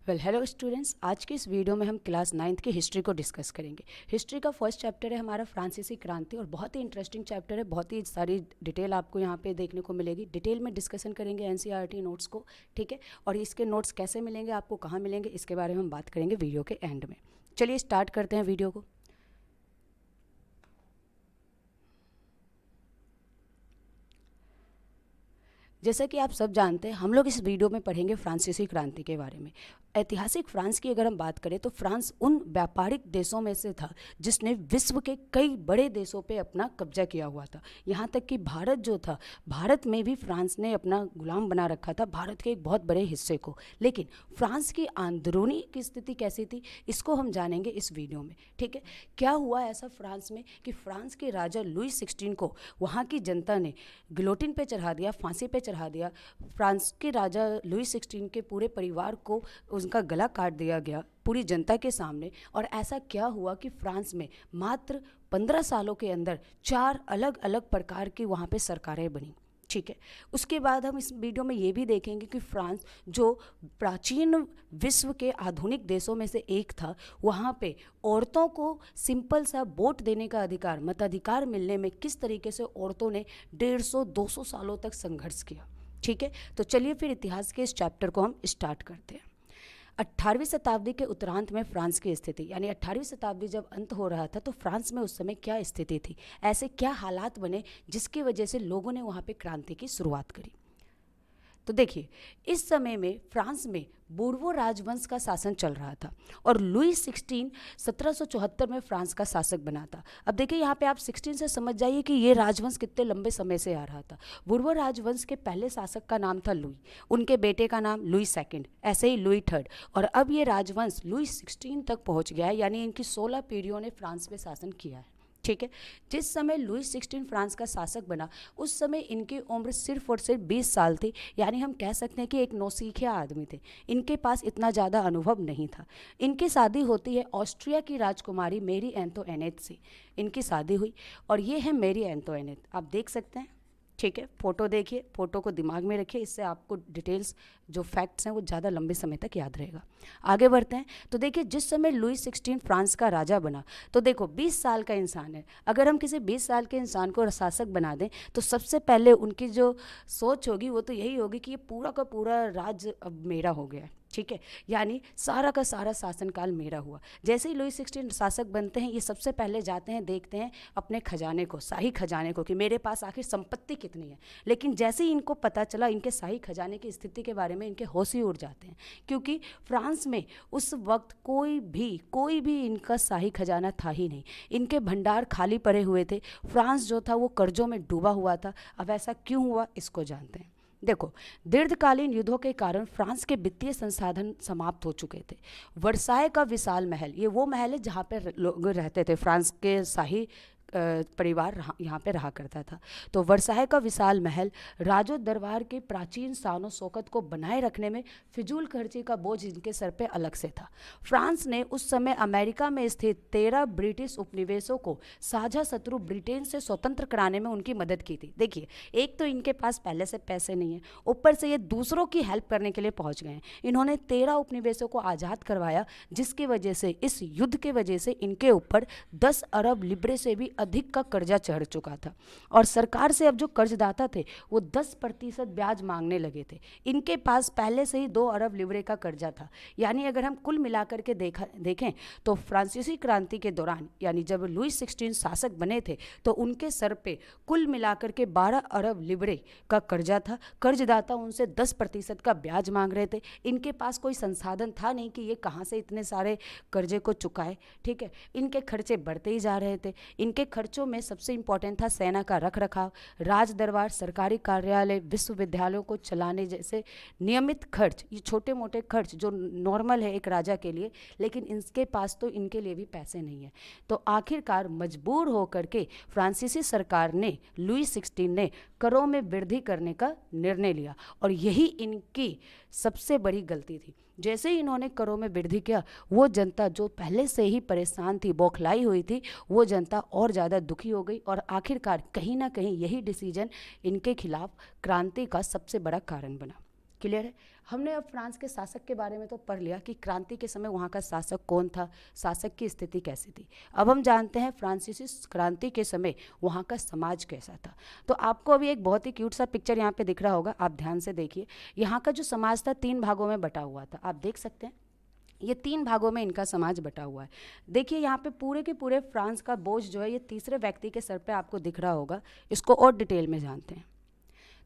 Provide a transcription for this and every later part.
Hello students, आज की इस वीडियो में हम क्लास 9th की हिस्ट्री को डिस्कस करेंगे। हिस्ट्री का फर्स्ट चैप्टर है हमारा फ्रांसीसी क्रांति और बहुत ही इंटरेस्टिंग चैप्टर है। बहुत ही सारी डिटेल आपको यहाँ पे देखने को मिलेगी। डिटेल में डिस्कशन करेंगे एनसीईआरटी नोट्स को, ठीक है। और इसके नोट्स कैसे मिलेंगे, आपको कहाँ मिलेंगे, इसके बारे में हम बात करेंगे वीडियो के एंड में। चलिए स्टार्ट करते हैं वीडियो को। जैसा कि आप सब जानते हैं, हम लोग इस वीडियो में पढ़ेंगे फ्रांसीसी क्रांति के बारे में। ऐतिहासिक फ्रांस की अगर हम बात करें तो फ्रांस उन व्यापारिक देशों में से था जिसने विश्व के कई बड़े देशों पे अपना कब्जा किया हुआ था। यहाँ तक कि भारत जो था, भारत में भी फ्रांस ने अपना गुलाम बना रखा था, भारत के एक बहुत बड़े हिस्से को। लेकिन फ्रांस की अंदरूनी की स्थिति कैसी थी, इसको हम जानेंगे इस वीडियो में, ठीक है। क्या हुआ ऐसा फ्रांस में कि फ्रांस के राजा लुई 16 को वहाँ की जनता ने गिलोटिन पे चढ़ा दिया, फांसी पे चढ़ा दिया। फ्रांस के राजा लुई 16 के पूरे परिवार को उनका गला काट दिया गया पूरी जनता के सामने। और ऐसा क्या हुआ कि फ्रांस में मात्र 15 सालों के अंदर 4 अलग अलग प्रकार की वहाँ पे सरकारें बनी, ठीक है। उसके बाद हम इस वीडियो में ये भी देखेंगे कि फ्रांस जो प्राचीन विश्व के आधुनिक देशों में से एक था, वहाँ पे औरतों को सिंपल सा वोट देने का अधिकार, मताधिकार मिलने में किस तरीके से औरतों ने 150-200 सालों तक संघर्ष किया, ठीक है। तो चलिए फिर इतिहास के इस चैप्टर को हम स्टार्ट करते हैं। 18वीं शताब्दी के उत्तरांत में फ्रांस की स्थिति, यानी 18वीं शताब्दी जब अंत हो रहा था तो फ्रांस में उस समय क्या स्थिति थी, ऐसे क्या हालात बने जिसकी वजह से लोगों ने वहाँ पे क्रांति की शुरुआत करी। तो देखिए, इस समय में फ्रांस में बूर्बो राजवंश का शासन चल रहा था और लुई 16 1774 में फ्रांस का शासक बना था। अब देखिए यहाँ पे आप 16 से समझ जाइए कि ये राजवंश कितने लंबे समय से आ रहा था। बूर्बो राजवंश के पहले शासक का नाम था लुई, उनके बेटे का नाम लुई सेकंड, ऐसे ही लुई थर्ड, और अब ये राजवंश लुई 16 तक पहुँच गया है, यानी इनकी 16 पीढ़ियों ने फ्रांस में शासन किया है, ठीक है। जिस समय लुई 16 फ्रांस का शासक बना उस समय इनकी उम्र सिर्फ और सिर्फ 20 साल थी, यानी हम कह सकते हैं कि एक नौसिखिया आदमी थे। इनके पास इतना ज़्यादा अनुभव नहीं था। इनकी शादी होती है ऑस्ट्रिया की राजकुमारी मेरी एंटोइनेट से, इनकी शादी हुई और ये है मेरी एंटोइनेट, आप देख सकते हैं, ठीक है। फोटो देखिए, फोटो को दिमाग में रखिए, इससे आपको डिटेल्स जो फैक्ट्स हैं वो ज़्यादा लंबे समय तक याद रहेगा। आगे बढ़ते हैं। तो देखिए, जिस समय लुई 16 फ्रांस का राजा बना, तो देखो 20 साल का इंसान है, अगर हम किसी 20 साल के इंसान को शासक बना दें तो सबसे पहले उनकी जो सोच होगी वो तो यही होगी कि ये पूरा का पूरा राज्य अब मेरा हो गया है, ठीक है। यानी सारा का सारा शासनकाल मेरा हुआ। जैसे ही लुई 16 शासक बनते हैं, ये सबसे पहले जाते हैं, देखते हैं अपने खजाने को, शाही खजाने को, कि मेरे पास आखिर संपत्ति कितनी है। लेकिन जैसे ही इनको पता चला इनके शाही खजाने की स्थिति के बारे में, इनके होश ही उड़ जाते हैं, क्योंकि फ्रांस में उस वक्त कोई भी इनका शाही खजाना था ही नहीं। इनके भंडार खाली पड़े हुए थे। फ्रांस जो था वो कर्जों में डूबा हुआ था। अब ऐसा क्यों हुआ, इसको जानते हैं। देखो, दीर्घकालीन युद्धों के कारण फ्रांस के वित्तीय संसाधन समाप्त हो चुके थे। वर्साय का विशाल महल, ये वो महल है जहाँ पे लोग रहते थे, फ्रांस के शाही परिवार यहाँ पे रहा करता था। तो वर्साय का विशाल महल राजो दरबार के प्राचीन शानो शौकत को बनाए रखने में फिजूल खर्ची का बोझ इनके सर पे अलग से था। फ्रांस ने उस समय अमेरिका में स्थित 13 ब्रिटिश उपनिवेशों को साझा शत्रु ब्रिटेन से स्वतंत्र कराने में उनकी मदद की थी। देखिए, एक तो इनके पास पहले से पैसे नहीं है, ऊपर से ये दूसरों की हेल्प करने के लिए पहुंच गए हैं। इन्होंने 13 उपनिवेशों को आज़ाद करवाया, जिसकी वजह से, इस युद्ध के वजह से इनके ऊपर 10 अरब लिब्रे से भी अधिक का कर्जा चढ़ चुका था। और सरकार से अब जो कर्जदाता थे वो 10% ब्याज मांगने लगे थे। इनके पास पहले से ही 2 अरब लिब्रे का कर्जा था। यानी अगर हम कुल मिलाकर के देखें तो फ्रांसीसी क्रांति के दौरान, यानी जब लुई 16 शासक बने थे, तो उनके सर पे कुल मिलाकर के 12 अरब लिब्रे का कर्जा था। कर्जदाता उनसे 10% का ब्याज मांग रहे थे। इनके पास कोई संसाधन था नहीं कि ये कहाँ से इतने सारे कर्जे को चुकाए, ठीक है। इनके खर्चे बढ़ते ही जा रहे थे। इनके खर्चों में सबसे इंपॉर्टेंट था सेना का रख रखाव, राज दरबार, सरकारी कार्यालय, विश्वविद्यालयों को चलाने जैसे नियमित खर्च, ये छोटे मोटे खर्च जो नॉर्मल है एक राजा के लिए, लेकिन इनके पास तो इनके लिए भी पैसे नहीं है। तो आखिरकार मजबूर होकर के फ्रांसीसी सरकार ने, लुई 16 ने करों में वृद्धि करने का निर्णय लिया, और यही इनकी सबसे बड़ी गलती थी। जैसे ही इन्होंने करों में वृद्धि किया, वो जनता जो पहले से ही परेशान थी, बौखलाई हुई थी, वो जनता और ज़्यादा दुखी हो गई, और आखिरकार कहीं ना कहीं यही डिसीजन इनके खिलाफ क्रांति का सबसे बड़ा कारण बना। क्लियर है। हमने अब फ्रांस के शासक के बारे में तो पढ़ लिया कि क्रांति के समय वहाँ का शासक कौन था, शासक की स्थिति कैसी थी। अब हम जानते हैं फ्रांसीसी क्रांति के समय वहाँ का समाज कैसा था। तो आपको अभी एक बहुत ही क्यूट सा पिक्चर यहाँ पे दिख रहा होगा, आप ध्यान से देखिए। यहाँ का जो समाज था 3 भागों में बटा हुआ था, आप देख सकते हैं। ये 3 भागों में इनका समाज बटा हुआ है। देखिए यहाँ पे पूरे के पूरे फ्रांस का बोझ जो है ये तीसरे व्यक्ति के सर पे आपको दिख रहा होगा। इसको और डिटेल में जानते हैं।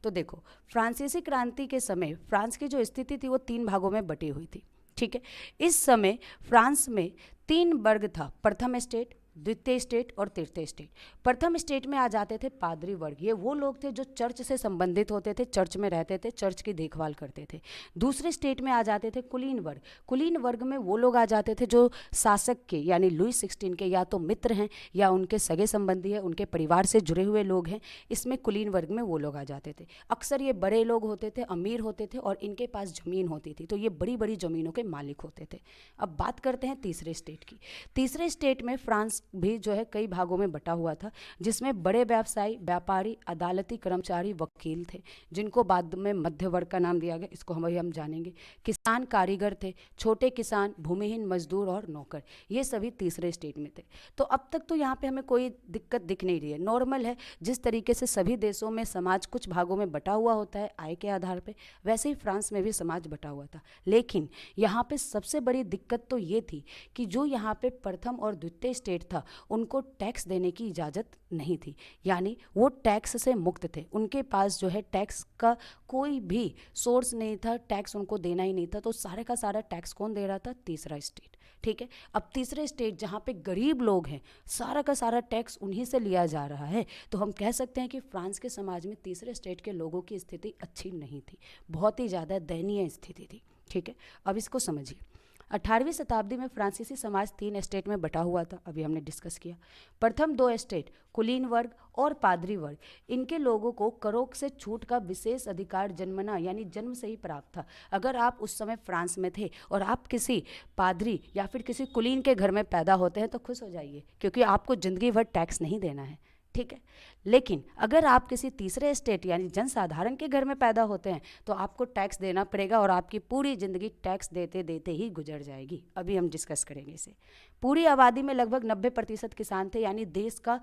तो देखो, फ्रांसीसी क्रांति के समय फ्रांस की जो स्थिति थी वो 3 भागों में बटी हुई थी। ठीक है, इस समय फ्रांस में 3 वर्ग था, प्रथम स्टेट, द्वितीय स्टेट और तृतीय स्टेट। प्रथम स्टेट में आ जाते थे पादरी वर्ग, ये वो लोग थे जो चर्च से संबंधित होते थे, चर्च में रहते थे, चर्च की देखभाल करते थे। दूसरे स्टेट में आ जाते थे कुलीन वर्ग। कुलीन वर्ग में वो लोग आ जाते थे जो शासक के यानी लुई 16 के या तो मित्र हैं या उनके सगे संबंधी हैं, उनके परिवार से जुड़े हुए लोग हैं, इसमें कुलीन वर्ग में वो लोग आ जाते थे। अक्सर ये बड़े लोग होते थे, अमीर होते थे और इनके पास ज़मीन होती थी, तो ये बड़ी बड़ी ज़मीनों के मालिक होते थे। अब बात करते हैं तीसरे स्टेट की। तीसरे स्टेट में फ्रांस भी जो है कई भागों में बटा हुआ था, जिसमें बड़े व्यवसायी, व्यापारी, अदालती कर्मचारी, वकील थे, जिनको बाद में मध्य वर्ग का नाम दिया गया, इसको हम जानेंगे। किसान, कारीगर थे, छोटे किसान, भूमिहीन मजदूर और नौकर, ये सभी तीसरे स्टेट में थे। तो अब तक तो यहाँ पे हमें कोई दिक्कत दिख नहीं रही है, नॉर्मल है। जिस तरीके से सभी देशों में समाज कुछ भागों में बटा हुआ होता है आय के आधार पे, वैसे ही फ्रांस में भी समाज बटा हुआ था। लेकिन यहाँ पे सबसे बड़ी दिक्कत तो ये थी कि जो यहाँ पे प्रथम और द्वितीय स्टेट था उनको टैक्स देने की इजाज़त नहीं थी, यानी वो टैक्स से मुक्त थे। उनके पास जो है टैक्स का कोई भी सोर्स नहीं था, टैक्स उनको देना ही नहीं था। तो सारे का सारा टैक्स कौन दे रहा था? तीसरा स्टेट। ठीक है, अब तीसरे स्टेट जहाँ पे गरीब लोग हैं, सारा का सारा टैक्स उन्हीं से लिया जा रहा है। तो हम कह सकते हैं कि फ्रांस के समाज में तीसरे स्टेट के लोगों की स्थिति अच्छी नहीं थी, बहुत ही ज़्यादा दयनीय स्थिति थी। ठीक है, अब इसको समझिए। 18वीं शताब्दी में फ्रांसीसी समाज 3 स्टेट में बटा हुआ था, अभी हमने डिस्कस किया। प्रथम 2 स्टेट कुलीन वर्ग और पादरी वर्ग, इनके लोगों को करों से छूट का विशेष अधिकार जन्मना यानी जन्म से ही प्राप्त था। अगर आप उस समय फ्रांस में थे और आप किसी पादरी या फिर किसी कुलीन के घर में पैदा होते हैं तो खुश हो जाइए, क्योंकि आपको ज़िंदगी भर टैक्स नहीं देना है। ठीक है, लेकिन अगर आप किसी तीसरे स्टेट यानी जनसाधारण के घर में पैदा होते हैं तो आपको टैक्स देना पड़ेगा और आपकी पूरी ज़िंदगी टैक्स देते देते ही गुजर जाएगी। अभी हम डिस्कस करेंगे इसे। पूरी आबादी में लगभग 90% किसान थे, यानी देश का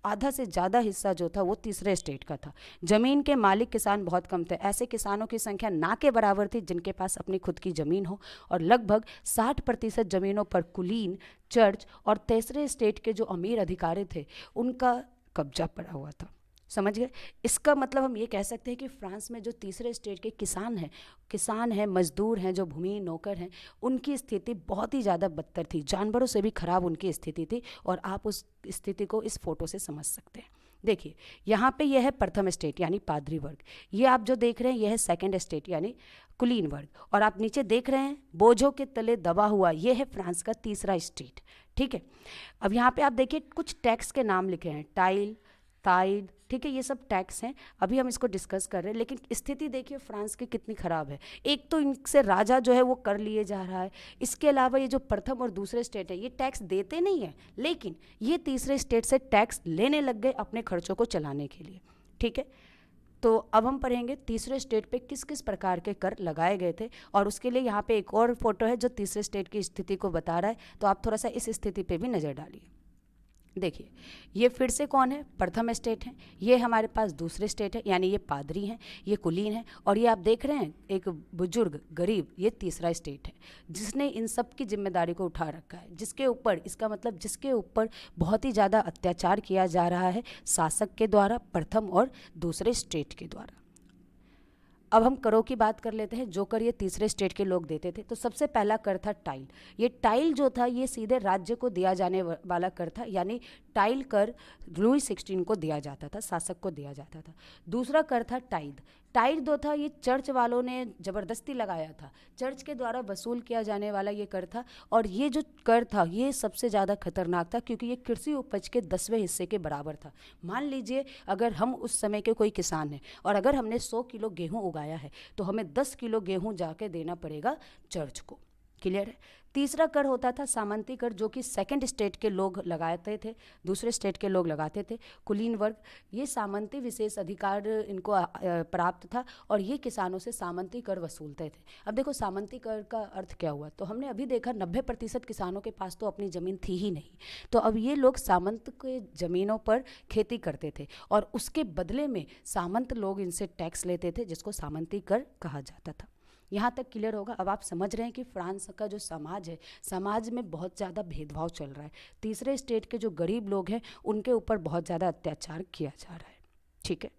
आधा से ज़्यादा हिस्सा जो था वो तीसरे स्टेट का था। ज़मीन के मालिक किसान बहुत कम थे, ऐसे किसानों की संख्या ना के बराबर थी जिनके पास अपनी खुद की ज़मीन हो, और लगभग 60% ज़मीनों पर कुलीन, चर्च और तीसरे स्टेट के जो अमीर अधिकारी थे उनका कब्जा पड़ा हुआ था। समझ गए? इसका मतलब हम ये कह सकते हैं कि फ्रांस में जो तीसरे स्टेट के किसान हैं, मजदूर हैं, जो भूमि नौकर हैं, उनकी स्थिति बहुत ही ज़्यादा बदतर थी, जानवरों से भी खराब उनकी स्थिति थी। और आप उस स्थिति को इस फोटो से समझ सकते हैं। देखिए, यहाँ पे यह है प्रथम स्टेट यानी पादरी वर्ग, ये आप जो देख रहे हैं यह है सेकंड स्टेट यानी कुलीन वर्ग, और आप नीचे देख रहे हैं बोझों के तले दबा हुआ ये है फ्रांस का तीसरा स्टेट। ठीक है, अब यहाँ पे आप देखिए कुछ टैक्स के नाम लिखे हैं, टाइल, ताइड, ठीक है, ये सब टैक्स हैं, अभी हम इसको डिस्कस कर रहे हैं। लेकिन स्थिति देखिए फ्रांस की कितनी ख़राब है। एक तो इनसे राजा जो है वो कर लिए जा रहा है, इसके अलावा ये जो प्रथम और दूसरे स्टेट है ये टैक्स देते नहीं है, लेकिन ये तीसरे स्टेट से टैक्स लेने लग गए अपने खर्चों को चलाने के लिए। ठीक है, तो अब हम पढ़ेंगे तीसरे स्टेट पे किस किस प्रकार के कर लगाए गए थे, और उसके लिए यहाँ पे एक और फोटो है जो तीसरे स्टेट की स्थिति को बता रहा है। तो आप थोड़ा सा इस स्थिति पे भी नज़र डालिए। देखिए, ये फिर से कौन है? प्रथम स्टेट है। ये हमारे पास दूसरे स्टेट है, यानी ये पादरी हैं, ये कुलीन है, और ये आप देख रहे हैं एक बुजुर्ग गरीब, ये तीसरा स्टेट है जिसने इन सब की जिम्मेदारी को उठा रखा है, जिसके ऊपर, इसका मतलब जिसके ऊपर बहुत ही ज़्यादा अत्याचार किया जा रहा है शासक के द्वारा, प्रथम और दूसरे स्टेट के द्वारा। अब हम करों की बात कर लेते हैं, जो कर ये तीसरे स्टेट के लोग देते थे। तो सबसे पहला कर था टाइल। ये टाइल जो था ये सीधे राज्य को दिया जाने वाला कर था, यानी टाइल कर लुई 16 को दिया जाता था, शासक को दिया जाता था। दूसरा कर था टाइद। टाइड जो था ये चर्च वालों ने ज़बरदस्ती लगाया था, चर्च के द्वारा वसूल किया जाने वाला ये कर था। और ये जो कर था ये सबसे ज़्यादा खतरनाक था क्योंकि ये कृषि उपज के 10वें हिस्से के बराबर था। मान लीजिए अगर हम उस समय के कोई किसान हैं और अगर हमने 100 किलो गेहूँ उगाया है तो हमें 10 किलो गेहूँ जाके देना पड़ेगा चर्च को। क्लियर है। तीसरा कर होता था सामंती कर, जो कि सेकंड स्टेट के लोग लगाते थे, दूसरे स्टेट के लोग लगाते थे। कुलीन वर्ग, ये सामंती विशेष अधिकार इनको प्राप्त था और ये किसानों से सामंती कर वसूलते थे। अब देखो सामंती कर का अर्थ क्या हुआ, तो हमने अभी देखा 90% किसानों के पास तो अपनी ज़मीन थी ही नहीं, तो अब ये लोग सामंत के ज़मीनों पर खेती करते थे और उसके बदले में सामंत लोग इनसे टैक्स लेते थे, जिसको सामंती कर कहा जाता था। यहाँ तक क्लियर होगा। अब आप समझ रहे हैं कि फ्रांस का जो समाज है, समाज में बहुत ज़्यादा भेदभाव चल रहा है। तीसरे स्टेट के जो गरीब लोग हैं उनके ऊपर बहुत ज़्यादा अत्याचार किया जा रहा है। ठीक है,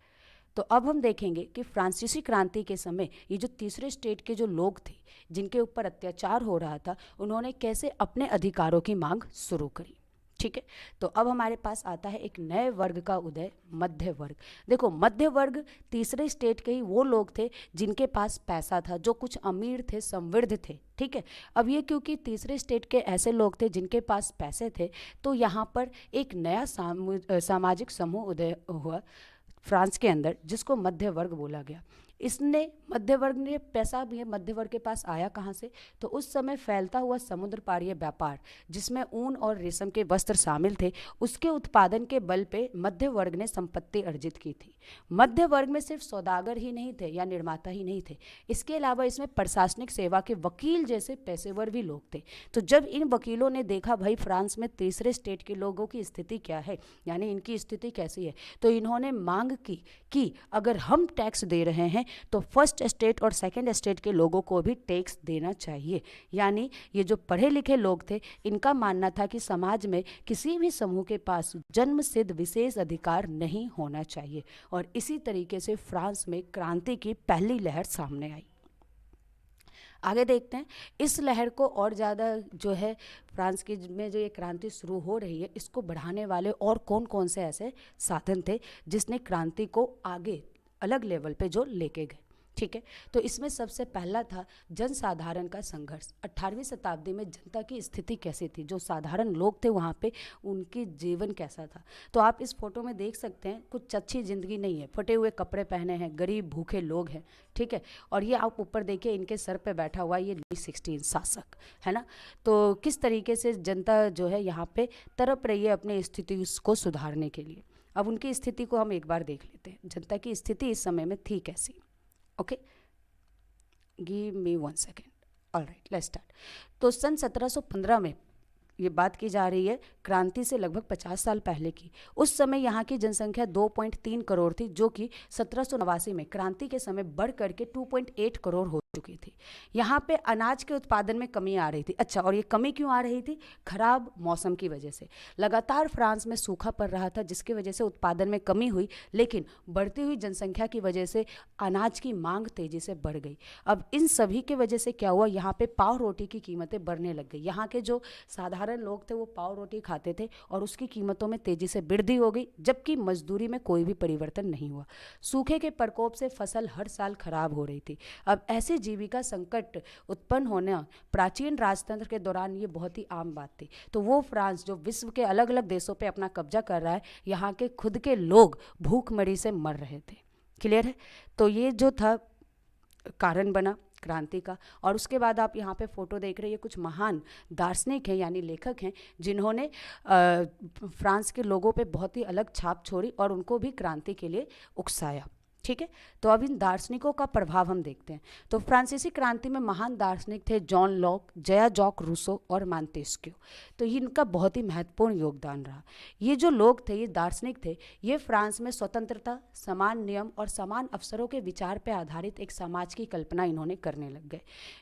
तो अब हम देखेंगे कि फ्रांसीसी क्रांति के समय ये जो तीसरे स्टेट के जो लोग थे जिनके ऊपर अत्याचार हो रहा था, उन्होंने कैसे अपने अधिकारों की मांग शुरू करी। ठीक है, तो अब हमारे पास आता है एक नए वर्ग का उदय, मध्य वर्ग। देखो मध्य वर्ग तीसरे स्टेट के ही वो लोग थे जिनके पास पैसा था, जो कुछ अमीर थे, समृद्ध थे। ठीक है, अब ये क्योंकि तीसरे स्टेट के ऐसे लोग थे जिनके पास पैसे थे, तो यहाँ पर एक नया सामाजिक समूह उदय हुआ फ्रांस के अंदर, जिसको मध्य वर्ग बोला गया। इसने मध्य वर्ग ने पैसा भी मध्य वर्ग के पास आया कहाँ से, तो उस समय फैलता हुआ समुद्र पारीय व्यापार जिसमें ऊन और रेशम के वस्त्र शामिल थे, उसके उत्पादन के बल पे मध्य वर्ग ने संपत्ति अर्जित की थी। मध्य वर्ग में सिर्फ सौदागर ही नहीं थे या निर्माता ही नहीं थे, इसके अलावा इसमें प्रशासनिक सेवा के वकील जैसे पेशेवर भी लोग थे। तो जब इन वकीलों ने देखा भाई फ्रांस में तीसरे स्टेट के लोगों की स्थिति क्या है, यानी इनकी स्थिति कैसी है, तो इन्होंने मांग की कि अगर हम टैक्स दे रहे हैं तो फर्स्ट स्टेट और सेकंड स्टेट के लोगों को भी टैक्स देना चाहिए। यानी ये जो पढ़े लिखे लोग थे, इनका मानना था कि समाज में किसी भी समूह के पास जन्मसिद्ध विशेष अधिकार नहीं होना चाहिए, और इसी तरीके से फ्रांस में क्रांति की पहली लहर सामने आई। आगे देखते हैं इस लहर को और ज़्यादा जो है फ्रांस की में जो ये क्रांति शुरू हो रही है, इसको बढ़ाने वाले और कौन कौन से ऐसे साधन थे जिसने क्रांति को आगे अलग लेवल पे जो लेके गए। ठीक है, तो इसमें सबसे पहला था जनसाधारण का संघर्ष। 18वीं शताब्दी में जनता की स्थिति कैसी थी, जो साधारण लोग थे वहाँ पे उनकी जीवन कैसा था। तो आप इस फोटो में देख सकते हैं कुछ अच्छी ज़िंदगी नहीं है, फटे हुए कपड़े पहने हैं, गरीब भूखे लोग हैं। ठीक है, और ये आप ऊपर देखिए इनके सर पे बैठा हुआ ये लुई 16 शासक है ना। तो किस तरीके से जनता जो है यहाँ पे तड़प रही है अपनी स्थिति को सुधारने के लिए। अब उनकी स्थिति को हम एक बार देख लेते हैं, जनता की स्थिति इस समय में थी कैसी। Okay, give me 1 second. Alright, let's start. तो सन 1715 में ये बात की जा रही है, क्रांति से लगभग 50 साल पहले की। उस समय यहाँ की जनसंख्या 2.3 करोड़ थी, जो कि 1789 में क्रांति के समय बढ़ करके 2.8 करोड़ हो चुकी थी। यहाँ पे अनाज के उत्पादन में कमी आ रही थी। अच्छा, और ये कमी क्यों आ रही थी? खराब मौसम की वजह से। लगातार फ्रांस में सूखा पड़ रहा था, जिसकी वजह से उत्पादन में कमी हुई, लेकिन बढ़ती हुई जनसंख्या की वजह से अनाज की मांग तेजी से बढ़ गई। अब इन सभी की वजह से क्या हुआ, यहाँ पे पाव रोटी की कीमतें बढ़ने लग गई। यहाँ के जो साधारण लोग थे वो पाव रोटी खाते थे और उसकी कीमतों में तेजी से वृद्धि हो गई, जबकि मजदूरी में कोई भी परिवर्तन नहीं हुआ। सूखे के प्रकोप से फसल हर साल खराब हो रही थी। अब ऐसे जीविका संकट उत्पन्न होना प्राचीन राजतंत्र के दौरान ये बहुत ही आम बात थी। तो वो फ्रांस जो विश्व के अलग अलग देशों पे अपना कब्जा कर रहा है, यहाँ के खुद के लोग भूखमरी से मर रहे थे। क्लियर है? तो ये जो था कारण बना क्रांति का। और उसके बाद आप यहाँ पे फोटो देख रहे हैं, ये कुछ महान दार्शनिक हैं यानी लेखक हैं जिन्होंने फ्रांस के लोगों पे बहुत ही अलग छाप छोड़ी और उनको भी क्रांति के लिए उकसाया। ठीक है, तो अब इन दार्शनिकों का प्रभाव हम देखते हैं। तो फ्रांसीसी क्रांति में महान दार्शनिक थे John Locke, Jean Jacques Rousseau और मांतेस्क्यू। तो इनका बहुत ही महत्वपूर्ण योगदान रहा। ये जो लोग थे, ये दार्शनिक थे, ये फ्रांस में स्वतंत्रता, समान नियम और समान अवसरों के विचार पर आधारित एक समाज की कल्पना इन्होंने करने लग गए।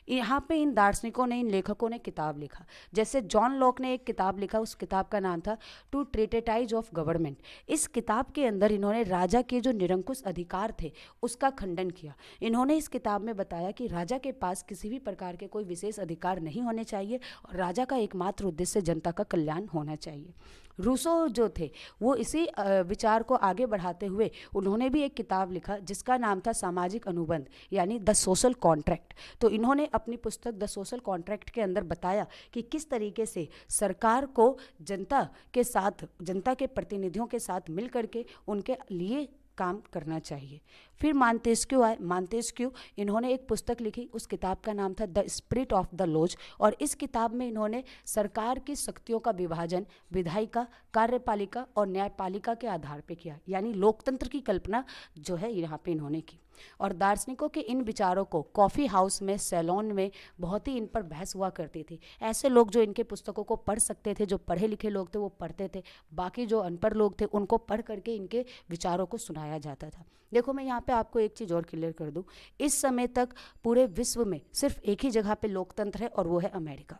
यहाँ पे इन दार्शनिकों ने, इन लेखकों ने किताब लिखा। जैसे जॉन लॉक ने एक किताब लिखा, उस किताब का नाम था टू ट्रीटेटाइज ऑफ गवर्नमेंट। इस किताब के अंदर इन्होंने राजा के जो निरंकुश अधिकार थे उसका खंडन किया। इन्होंने इस किताब में बताया कि राजा के पास किसी भी प्रकार के कोई विशेष अधिकार नहीं होने चाहिए और राजा का एकमात्र उद्देश्य जनता का कल्याण होना चाहिए। रूसो जो थे वो इसी विचार को आगे बढ़ाते हुए उन्होंने भी एक किताब लिखा जिसका नाम था सामाजिक अनुबंध यानी द सोशल कॉन्ट्रैक्ट। तो इन्होंने अपनी पुस्तक द सोशल कॉन्ट्रैक्ट के अंदर बताया कि किस तरीके से सरकार को जनता के साथ, जनता के प्रतिनिधियों के साथ मिल करके उनके लिए काम करना चाहिए। फिर मांतेस्क्यू आए। मांतेस्क्यू इन्होंने एक पुस्तक लिखी, उस किताब का नाम था the spirit of the laws, और इस किताब में इन्होंने सरकार की शक्तियों का विभाजन विधायिका, कार्यपालिका और न्यायपालिका के आधार पर किया, यानी लोकतंत्र की कल्पना जो है यहाँ पे इन्होंने की। और दार्शनिकों के इन विचारों को कॉफ़ी हाउस में, सैलून में बहुत ही इन पर बहस हुआ करती थी। ऐसे लोग जो इनके पुस्तकों को पढ़ सकते थे, जो पढ़े लिखे लोग थे वो पढ़ते थे, बाकी जो अनपढ़ लोग थे उनको पढ़ करके इनके विचारों को सुनाया जाता था। देखो मैं यहाँ पे आपको एक चीज़ और क्लियर कर दूँ, इस समय तक पूरे विश्व में सिर्फ एक ही जगह पे लोकतंत्र है और वो है अमेरिका।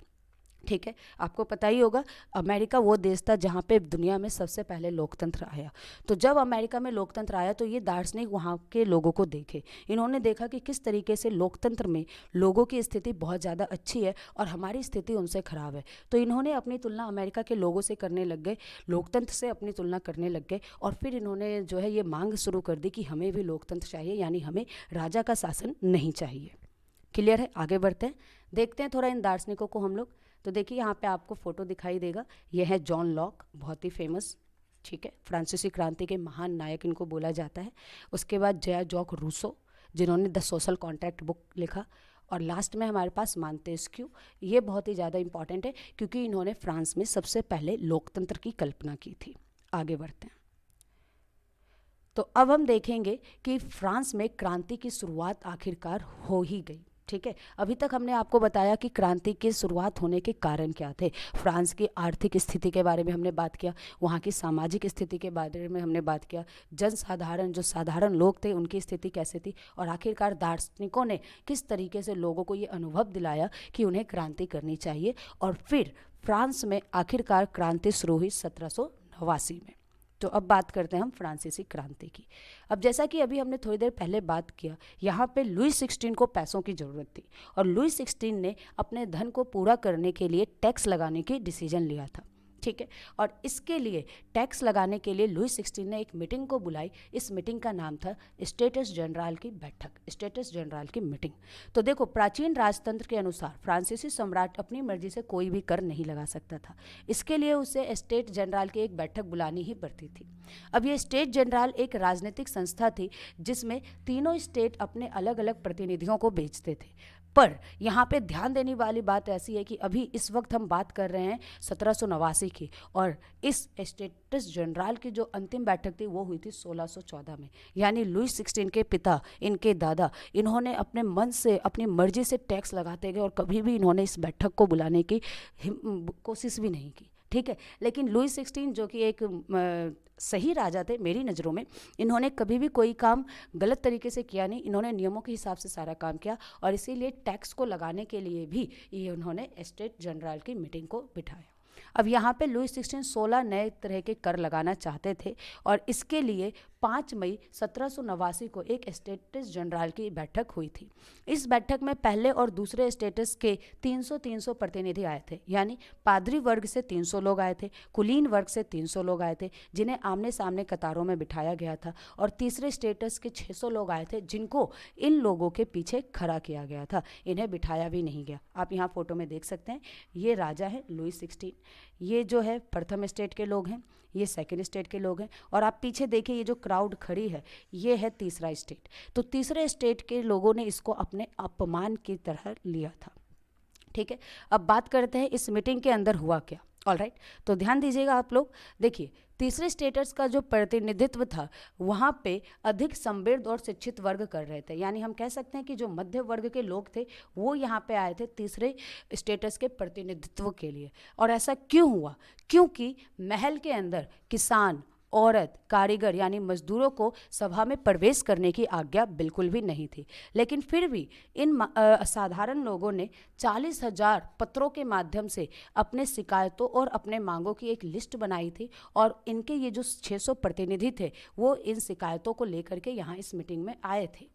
ठीक है, आपको पता ही होगा अमेरिका वो देश था जहाँ पे दुनिया में सबसे पहले लोकतंत्र आया। तो जब अमेरिका में लोकतंत्र आया तो ये दार्शनिक वहाँ के लोगों को देखे, इन्होंने देखा कि किस तरीके से लोकतंत्र में लोगों की स्थिति बहुत ज़्यादा अच्छी है और हमारी स्थिति उनसे ख़राब है। तो इन्होंने अपनी तुलना अमेरिका के लोगों से करने लग गए, लोकतंत्र से अपनी तुलना करने लग गए, और फिर इन्होंने जो है ये मांग शुरू कर दी कि हमें भी लोकतंत्र चाहिए, यानी हमें राजा का शासन नहीं चाहिए। क्लियर है? आगे बढ़ते हैं, देखते हैं थोड़ा इन दार्शनिकों को हम लोग। तो देखिए यहाँ पे आपको फोटो दिखाई देगा, यह है जॉन लॉक, बहुत ही फेमस, ठीक है, फ्रांसीसी क्रांति के महान नायक इनको बोला जाता है। उसके बाद जया जॉक रूसो, जिन्होंने द सोशल कॉन्ट्रैक्ट बुक लिखा, और लास्ट में हमारे पास मांतेस्क्यू। ये बहुत ही ज़्यादा इंपॉर्टेंट है क्योंकि इन्होंने फ्रांस में सबसे पहले लोकतंत्र की कल्पना की थी। आगे बढ़ते हैं, तो अब हम देखेंगे कि फ्रांस में क्रांति की शुरुआत आखिरकार हो ही गई। ठीक है, अभी तक हमने आपको बताया कि क्रांति की शुरुआत होने के कारण क्या थे। फ्रांस की आर्थिक स्थिति के बारे में हमने बात किया, वहाँ की सामाजिक स्थिति के बारे में हमने बात किया, जनसाधारण जो साधारण लोग थे उनकी स्थिति कैसे थी, और आखिरकार दार्शनिकों ने किस तरीके से लोगों को ये अनुभव दिलाया कि उन्हें क्रांति करनी चाहिए। और फिर फ्रांस में आखिरकार क्रांति शुरू हुई 1789 में। तो अब बात करते हैं हम फ्रांसीसी क्रांति की। अब जैसा कि अभी हमने थोड़ी देर पहले बात किया, यहाँ पे लुई 16 को पैसों की ज़रूरत थी और लुई 16 ने अपने धन को पूरा करने के लिए टैक्स लगाने की डिसीजन लिया था। ठीक है, और इसके लिए टैक्स लगाने के लिए लुई 16 ने एक मीटिंग को बुलाई। इस मीटिंग का नाम था स्टेटस जनरल की बैठक, स्टेटस जनरल की मीटिंग। तो देखो, प्राचीन राजतंत्र के अनुसार फ्रांसीसी सम्राट अपनी मर्जी से कोई भी कर नहीं लगा सकता था, इसके लिए उसे स्टेट जनरल की एक बैठक बुलानी ही पड़ती थी। अब ये स्टेट जनरल एक राजनीतिक संस्था थी जिसमें तीनों स्टेट अपने अलग अलग प्रतिनिधियों को भेजते थे। पर यहाँ पे ध्यान देने वाली बात ऐसी है कि अभी इस वक्त हम बात कर रहे हैं 1789 की, और इस स्टेटस जनरल की जो अंतिम बैठक थी वो हुई थी 1614 में। यानी लुई 16 के पिता, इनके दादा, इन्होंने अपने मन से, अपनी मर्जी से टैक्स लगाते गए और कभी भी इन्होंने इस बैठक को बुलाने की कोशिश भी नहीं की। ठीक है, लेकिन लुई 16 जो कि एक सही राजा थे मेरी नज़रों में, इन्होंने कभी भी कोई काम गलत तरीके से किया नहीं, इन्होंने नियमों के हिसाब से सारा काम किया, और इसीलिए टैक्स को लगाने के लिए भी ये उन्होंने स्टेट जनरल की मीटिंग को बिठाया। अब यहाँ पे लुई 16 16 नए तरह के कर लगाना चाहते थे, और इसके लिए 5 मई 1789 को एक स्टेटस जनरल की बैठक हुई थी। इस बैठक में पहले और दूसरे स्टेटस के 300 प्रतिनिधि आए थे, यानी पादरी वर्ग से 300 लोग आए थे, कुलीन वर्ग से 300 लोग आए थे, जिन्हें आमने सामने कतारों में बिठाया गया था, और तीसरे स्टेटस के 600 लोग आए थे जिनको इन लोगों के पीछे खड़ा किया गया था, इन्हें बिठाया भी नहीं गया। आप यहाँ फोटो में देख सकते हैं, ये राजा है लुई 16, ये जो है प्रथम स्टेट के लोग हैं, ये सेकंड स्टेट के लोग हैं, और आप पीछे देखिए ये जो क्राउड खड़ी है ये है तीसरा स्टेट। तो तीसरे स्टेट के लोगों ने इसको अपने अपमान की तरह लिया था। ठीक है, अब बात करते हैं इस मीटिंग के अंदर हुआ क्या। ऑलराइट, तो ध्यान दीजिएगा आप लोग। देखिए, तीसरे स्टेटस का जो प्रतिनिधित्व था वहाँ पे अधिक संवेद और शिक्षित वर्ग कर रहे थे, यानी हम कह सकते हैं कि जो मध्य वर्ग के लोग थे वो यहाँ पे आए थे तीसरे स्टेटस के प्रतिनिधित्व के लिए। और ऐसा क्यों हुआ? क्योंकि महल के अंदर किसान, औरत, कारीगर यानी मजदूरों को सभा में प्रवेश करने की आज्ञा बिल्कुल भी नहीं थी। लेकिन फिर भी इन साधारण लोगों ने 40,000 पत्रों के माध्यम से अपने शिकायतों और अपने मांगों की एक लिस्ट बनाई थी, और इनके ये जो 600 प्रतिनिधि थे वो इन शिकायतों को लेकर के यहाँ इस मीटिंग में आए थे।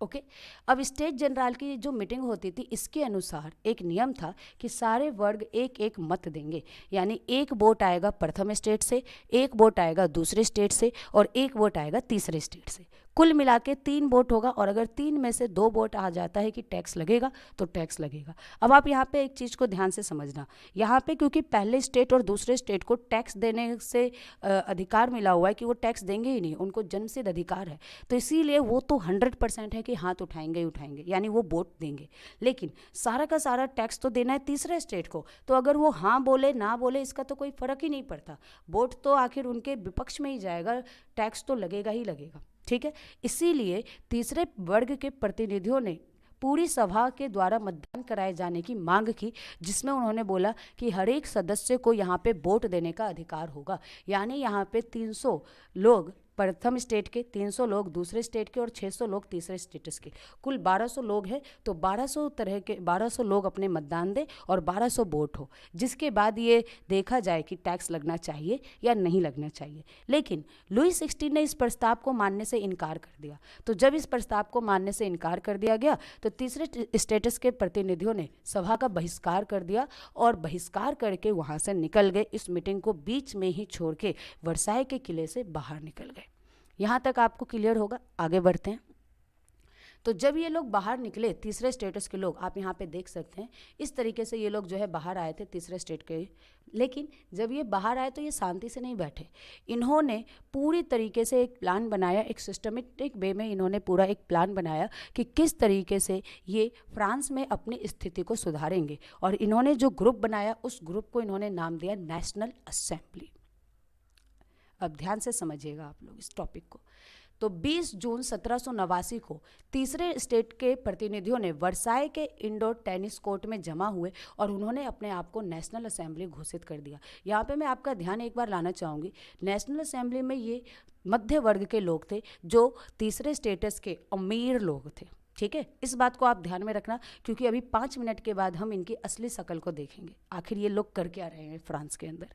ओके, अब स्टेट जनरल की जो मीटिंग होती थी इसके अनुसार एक नियम था कि सारे वर्ग एक एक मत देंगे, यानी एक वोट आएगा प्रथम स्टेट से, एक वोट आएगा दूसरे स्टेट से, और एक वोट आएगा तीसरे स्टेट से। कुल मिला के 3 वोट होगा, और अगर 3 में से 2 वोट आ जाता है कि टैक्स लगेगा तो टैक्स लगेगा। अब आप यहाँ पे एक चीज़ को ध्यान से समझना, यहाँ पे क्योंकि पहले स्टेट और दूसरे स्टेट को टैक्स देने से अधिकार मिला हुआ है कि वो टैक्स देंगे ही नहीं, उनको जन्मसिद्ध अधिकार है, तो इसीलिए वो तो 100% है कि हाथ उठाएंगे ही उठाएंगे, यानी वो वोट देंगे। लेकिन सारा का सारा टैक्स तो देना है तीसरे स्टेट को, तो अगर वो हाँ बोले ना बोले इसका तो कोई फर्क ही नहीं पड़ता, वोट तो आखिर उनके विपक्ष में ही जाएगा, टैक्स तो लगेगा ही लगेगा। ठीक है, इसीलिए तीसरे वर्ग के प्रतिनिधियों ने पूरी सभा के द्वारा मतदान कराए जाने की मांग की, जिसमें उन्होंने बोला कि हर एक सदस्य को यहाँ पे वोट देने का अधिकार होगा। यानी यहाँ पे 300 लोग प्रथम स्टेट के, 300 लोग दूसरे स्टेट के और 600 लोग तीसरे स्टेटस के, कुल 1200 लोग हैं, तो 1200 लोग अपने मतदान दें और 1200 वोट हो, जिसके बाद ये देखा जाए कि टैक्स लगना चाहिए या नहीं लगना चाहिए। लेकिन लुई 16 ने इस प्रस्ताव को मानने से इनकार कर दिया। तो जब इस प्रस्ताव को मानने से इनकार कर दिया गया तो तीसरे स्टेटस के प्रतिनिधियों ने सभा का बहिष्कार कर दिया और बहिष्कार करके वहाँ से निकल गए, इस मीटिंग को बीच में ही छोड़ के वर्साई के किले से बाहर निकल गए। यहाँ तक आपको क्लियर होगा, आगे बढ़ते हैं। तो जब ये लोग बाहर निकले, तीसरे स्टेटस के लोग, आप यहाँ पे देख सकते हैं इस तरीके से ये लोग जो है बाहर आए थे तीसरे स्टेट के। लेकिन जब ये बाहर आए तो ये शांति से नहीं बैठे, इन्होंने पूरी तरीके से एक प्लान बनाया, एक सिस्टमेटिक वे में इन्होंने पूरा एक प्लान बनाया कि किस तरीके से ये फ्रांस में अपनी स्थिति को सुधारेंगे। और इन्होंने जो ग्रुप बनाया उस ग्रुप को इन्होंने नाम दिया नेशनल असेंबली। अब ध्यान से समझिएगा आप लोग इस टॉपिक को। तो 20 जून 1789 को तीसरे स्टेट के प्रतिनिधियों ने वर्साई के इंडोर टेनिस कोर्ट में जमा हुए और उन्होंने अपने आप को नेशनल असेंबली घोषित कर दिया। यहाँ पे मैं आपका ध्यान एक बार लाना चाहूँगी, नेशनल असेंबली में ये मध्य वर्ग के लोग थे, जो तीसरे स्टेटस के अमीर लोग थे। ठीक है, इस बात को आप ध्यान में रखना, क्योंकि अभी 5 मिनट के बाद हम इनकी असली शक्ल को देखेंगे, आखिर ये लोग कर क्या रहे हैं फ्रांस के अंदर।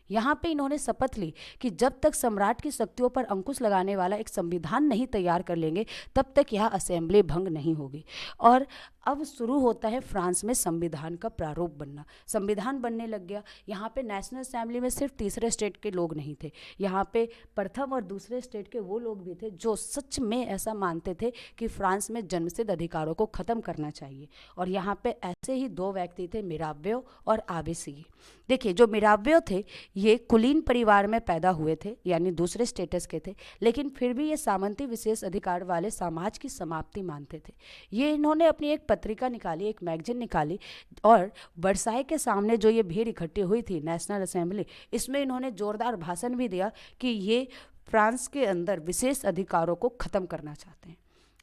यहाँ पे इन्होंने शपथ ली कि जब तक सम्राट की शक्तियों पर अंकुश लगाने वाला एक संविधान नहीं तैयार कर लेंगे तब तक यह असेंबली भंग नहीं होगी। और अब शुरू होता है फ्रांस में संविधान का प्रारूप बनना, संविधान बनने लग गया। यहाँ पे नेशनल असेंबली में सिर्फ तीसरे स्टेट के लोग नहीं थे, यहाँ पे प्रथम और दूसरे स्टेट के वो लोग भी थे जो सच में ऐसा मानते थे कि फ्रांस में जन्मसिद्ध अधिकारों को ख़त्म करना चाहिए। और यहाँ पे ऐसे ही 2 व्यक्ति थे, मिराव्यो और आबेसिये। देखिए, जो मिराव्यो थे ये कुलीन परिवार में पैदा हुए थे, यानी दूसरे स्टेटस के थे, लेकिन फिर भी ये सामंती विशेष अधिकार वाले समाज की समाप्ति मानते थे। ये इन्होंने अपनी एक पत्रिका निकाली, एक मैगजीन निकाली, और वर्साई के सामने जो ये भीड़ इकट्ठी हुई थी नेशनल असेंबली, इसमें इन्होंने जोरदार भाषण भी दिया कि ये फ्रांस के अंदर विशेष अधिकारों को ख़त्म करना चाहते हैं।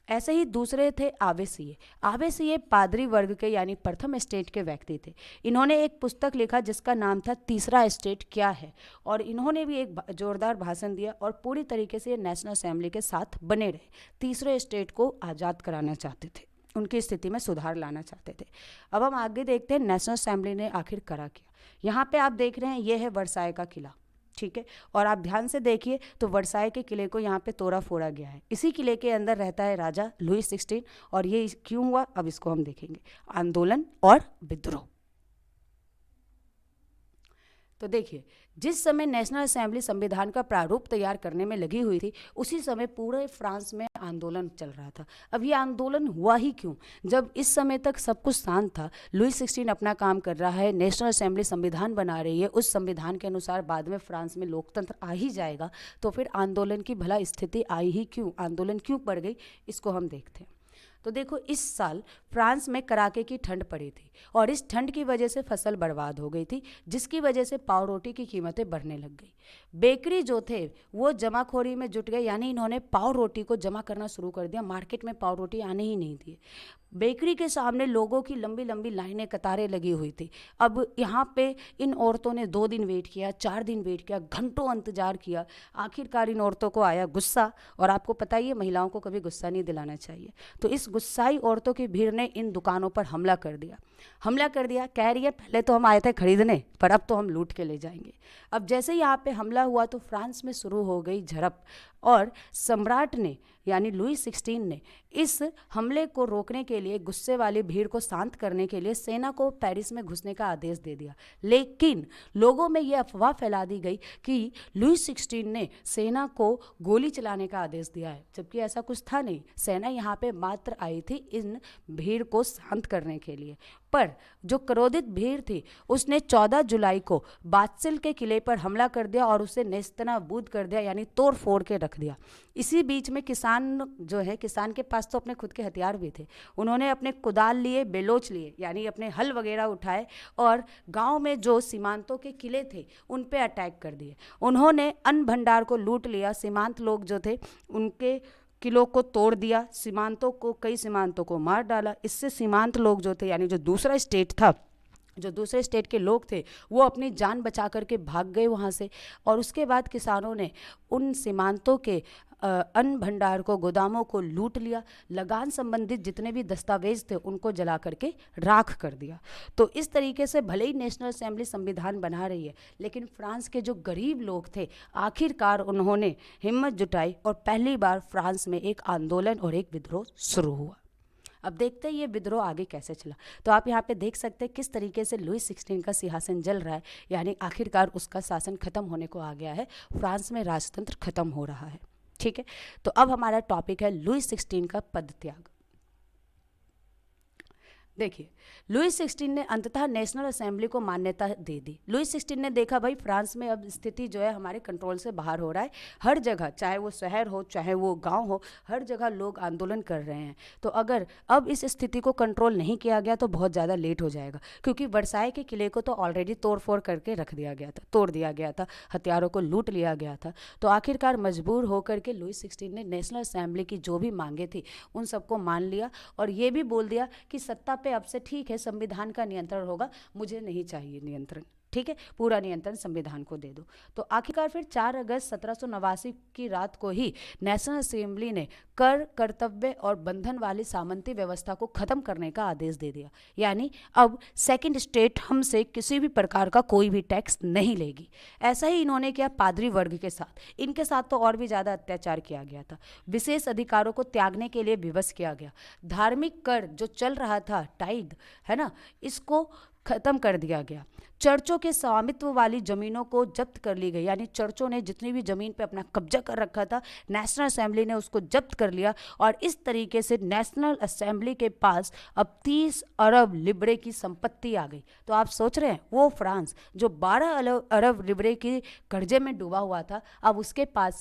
ऐसे ही दूसरे थे आबेसिये। आबेसिये पादरी वर्ग के यानी प्रथम स्टेट के व्यक्ति थे। इन्होंने एक पुस्तक लिखा जिसका नाम था तीसरा स्टेट क्या है, और इन्होंने भी एक जोरदार भाषण दिया और पूरी तरीके से नेशनल असेंबली के साथ बने रहे। तीसरे स्टेट को आज़ाद कराना चाहते थे, उनकी स्थिति में सुधार लाना चाहते थे। अब हम आगे देखते हैं नेशनल असेंबली ने आखिर करा क्या। यहाँ पे आप देख रहे हैं ये है वर्साई का किला, ठीक है, और आप ध्यान से देखिए तो वर्साई के किले को यहाँ पे तोड़ा फोड़ा गया है। इसी किले के अंदर रहता है राजा लुई 16, और ये क्यों हुआ अब इसको हम देखेंगे, आंदोलन और विद्रोह। तो देखिए, जिस समय नेशनल असेंबली संविधान का प्रारूप तैयार करने में लगी हुई थी, उसी समय पूरे फ्रांस में आंदोलन चल रहा था। अब ये आंदोलन हुआ ही क्यों, जब इस समय तक सब कुछ शांत था, लुई 16 अपना काम कर रहा है, नेशनल असेंबली संविधान बना रही है, उस संविधान के अनुसार बाद में फ्रांस में लोकतंत्र आ ही जाएगा, तो फिर आंदोलन की भला स्थिति आई ही क्यों, आंदोलन क्यों पड़ गई, इसको हम देखते हैं। तो देखो, इस साल फ्रांस में कड़ाके की ठंड पड़ी थी और इस ठंड की वजह से फसल बर्बाद हो गई थी, जिसकी वजह से पाव रोटी की कीमतें बढ़ने लग गई। बेकरी जो थे वो जमाखोरी में जुट गए, यानी इन्होंने पाव रोटी को जमा करना शुरू कर दिया, मार्केट में पाव रोटी आने ही नहीं दिए। बेकरी के सामने लोगों की लंबी लंबी लाइनें, कतारें लगी हुई थी। अब यहाँ पे इन औरतों ने 2 दिन वेट किया, 4 दिन वेट किया, घंटों इंतजार किया। आखिरकार इन औरतों को आया गुस्सा, और आपको पता ही है महिलाओं को कभी गुस्सा नहीं दिलाना चाहिए। तो इस गुस्साई औरतों की भीड़ ने इन दुकानों पर हमला कर दिया। कह रही है पहले तो हम आए थे खरीदने, पर अब तो हम लूट के ले जाएंगे। अब जैसे यहाँ पे हमला हुआ तो फ्रांस में शुरू हो गई झड़प। और सम्राट ने यानी लुई 16 ने इस हमले को रोकने के लिए, गुस्से वाली भीड़ को शांत करने के लिए सेना को पेरिस में घुसने का आदेश दे दिया। लेकिन लोगों में यह अफवाह फैला दी गई कि लुई 16 ने सेना को गोली चलाने का आदेश दिया है, जबकि ऐसा कुछ था नहीं। सेना यहाँ पे मात्र आई थी इन भीड़ को शांत करने के लिए। पर जो क्रोधित भीड़ थी उसने 14 जुलाई को बास्तिल के किले पर हमला कर दिया और उसे नेस्तनाबूद कर दिया, यानी तोड़ फोड़ के रख दिया। इसी बीच में किसान जो है, किसान के पास तो अपने खुद के हथियार भी थे। उन्होंने अपने कुदाल लिए, बेलोच लिए, यानी अपने हल वगैरह उठाए और गांव में जो सीमांतों के किले थे उन पे अटैक कर दिए। उन्होंने अन्न भंडार को लूट लिया। सीमांत लोग जो थे उनके किलों को तोड़ दिया, कई सीमांतों को मार डाला। इससे सीमांत लोग जो थे, यानी जो दूसरा स्टेट था, जो दूसरे स्टेट के लोग थे, वो अपनी जान बचा करके भाग गए वहाँ से। और उसके बाद किसानों ने उन सीमांतों के अन्न भंडार को, गोदामों को लूट लिया। लगान संबंधित जितने भी दस्तावेज थे उनको जला करके राख कर दिया। तो इस तरीके से भले ही नेशनल असेंबली संविधान बना रही है, लेकिन फ्रांस के जो गरीब लोग थे आखिरकार उन्होंने हिम्मत जुटाई और पहली बार फ्रांस में एक आंदोलन और एक विद्रोह शुरू हुआ। अब देखते हैं ये विद्रोह आगे कैसे चला। तो आप यहाँ पे देख सकते हैं किस तरीके से लुई 16 का सिंहासन जल रहा है, यानी आखिरकार उसका शासन खत्म होने को आ गया है। फ्रांस में राजतंत्र खत्म हो रहा है। ठीक है, तो अब हमारा टॉपिक है लुई 16 का पदत्याग। देखिए, लुई 16 ने अंततः नेशनल असेंबली को मान्यता दे दी। लुई 16 ने देखा भाई फ्रांस में अब स्थिति जो है हमारे कंट्रोल से बाहर हो रहा है। हर जगह, चाहे वो शहर हो चाहे वो गांव हो, हर जगह लोग आंदोलन कर रहे हैं। तो अगर अब इस स्थिति को कंट्रोल नहीं किया गया तो बहुत ज़्यादा लेट हो जाएगा, क्योंकि वर्साई के किले को तो ऑलरेडी तोड़ फोड़ करके रख दिया गया था, तोड़ दिया गया था, हथियारों को लूट लिया गया था। तो आखिरकार मजबूर होकर के लुई 16 ने नेशनल असेंबली की जो भी मांगे थी उन सबको मान लिया और ये भी बोल दिया कि सत्ता पे अब से ठीक है संविधान का नियंत्रण होगा, मुझे नहीं चाहिए नियंत्रण, ठीक है, पूरा नियंत्रण संविधान को दे दो। तो आखिरकार फिर 4 अगस्त 1789 की रात को ही नेशनल असेंबली ने कर, कर्तव्य और बंधन वाली सामंती व्यवस्था को खत्म करने का आदेश दे दिया। यानी अब सेकंड स्टेट हमसे किसी भी प्रकार का कोई भी टैक्स नहीं लेगी। ऐसा ही इन्होंने किया पादरी वर्ग के साथ। इनके साथ तो और भी ज़्यादा अत्याचार किया गया था। विशेष अधिकारों को त्यागने के लिए विवश किया गया। धार्मिक कर जो चल रहा था, टाइद है ना, इसको खत्म कर दिया गया। चर्चों के स्वामित्व वाली जमीनों को जब्त कर ली गई, यानी चर्चों ने जितनी भी जमीन पे अपना कब्जा कर रखा था नेशनल असेंबली ने उसको जब्त कर लिया। और इस तरीके से नेशनल असेंबली के पास अब 30 अरब लिब्रे की संपत्ति आ गई। तो आप सोच रहे हैं वो फ्रांस जो 12 अरब लिब्रे की कर्जे में डूबा हुआ था, अब उसके पास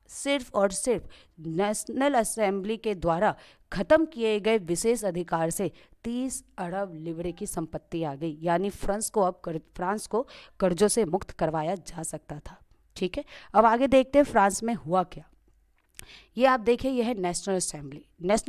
सिर्फ और सिर्फ नेशनल असेंबली के द्वारा खत्म किए गए विशेष अधिकार से 30 अरब लिब्रे की संपत्ति आ गई। यानी फ्रांस को कर्जों से मुक्त करवाया जा सकता था। ठीक है, अब आगे देखते हैं फ्रांस में हुआ क्या। ये आप देखिए, यह है नेशनल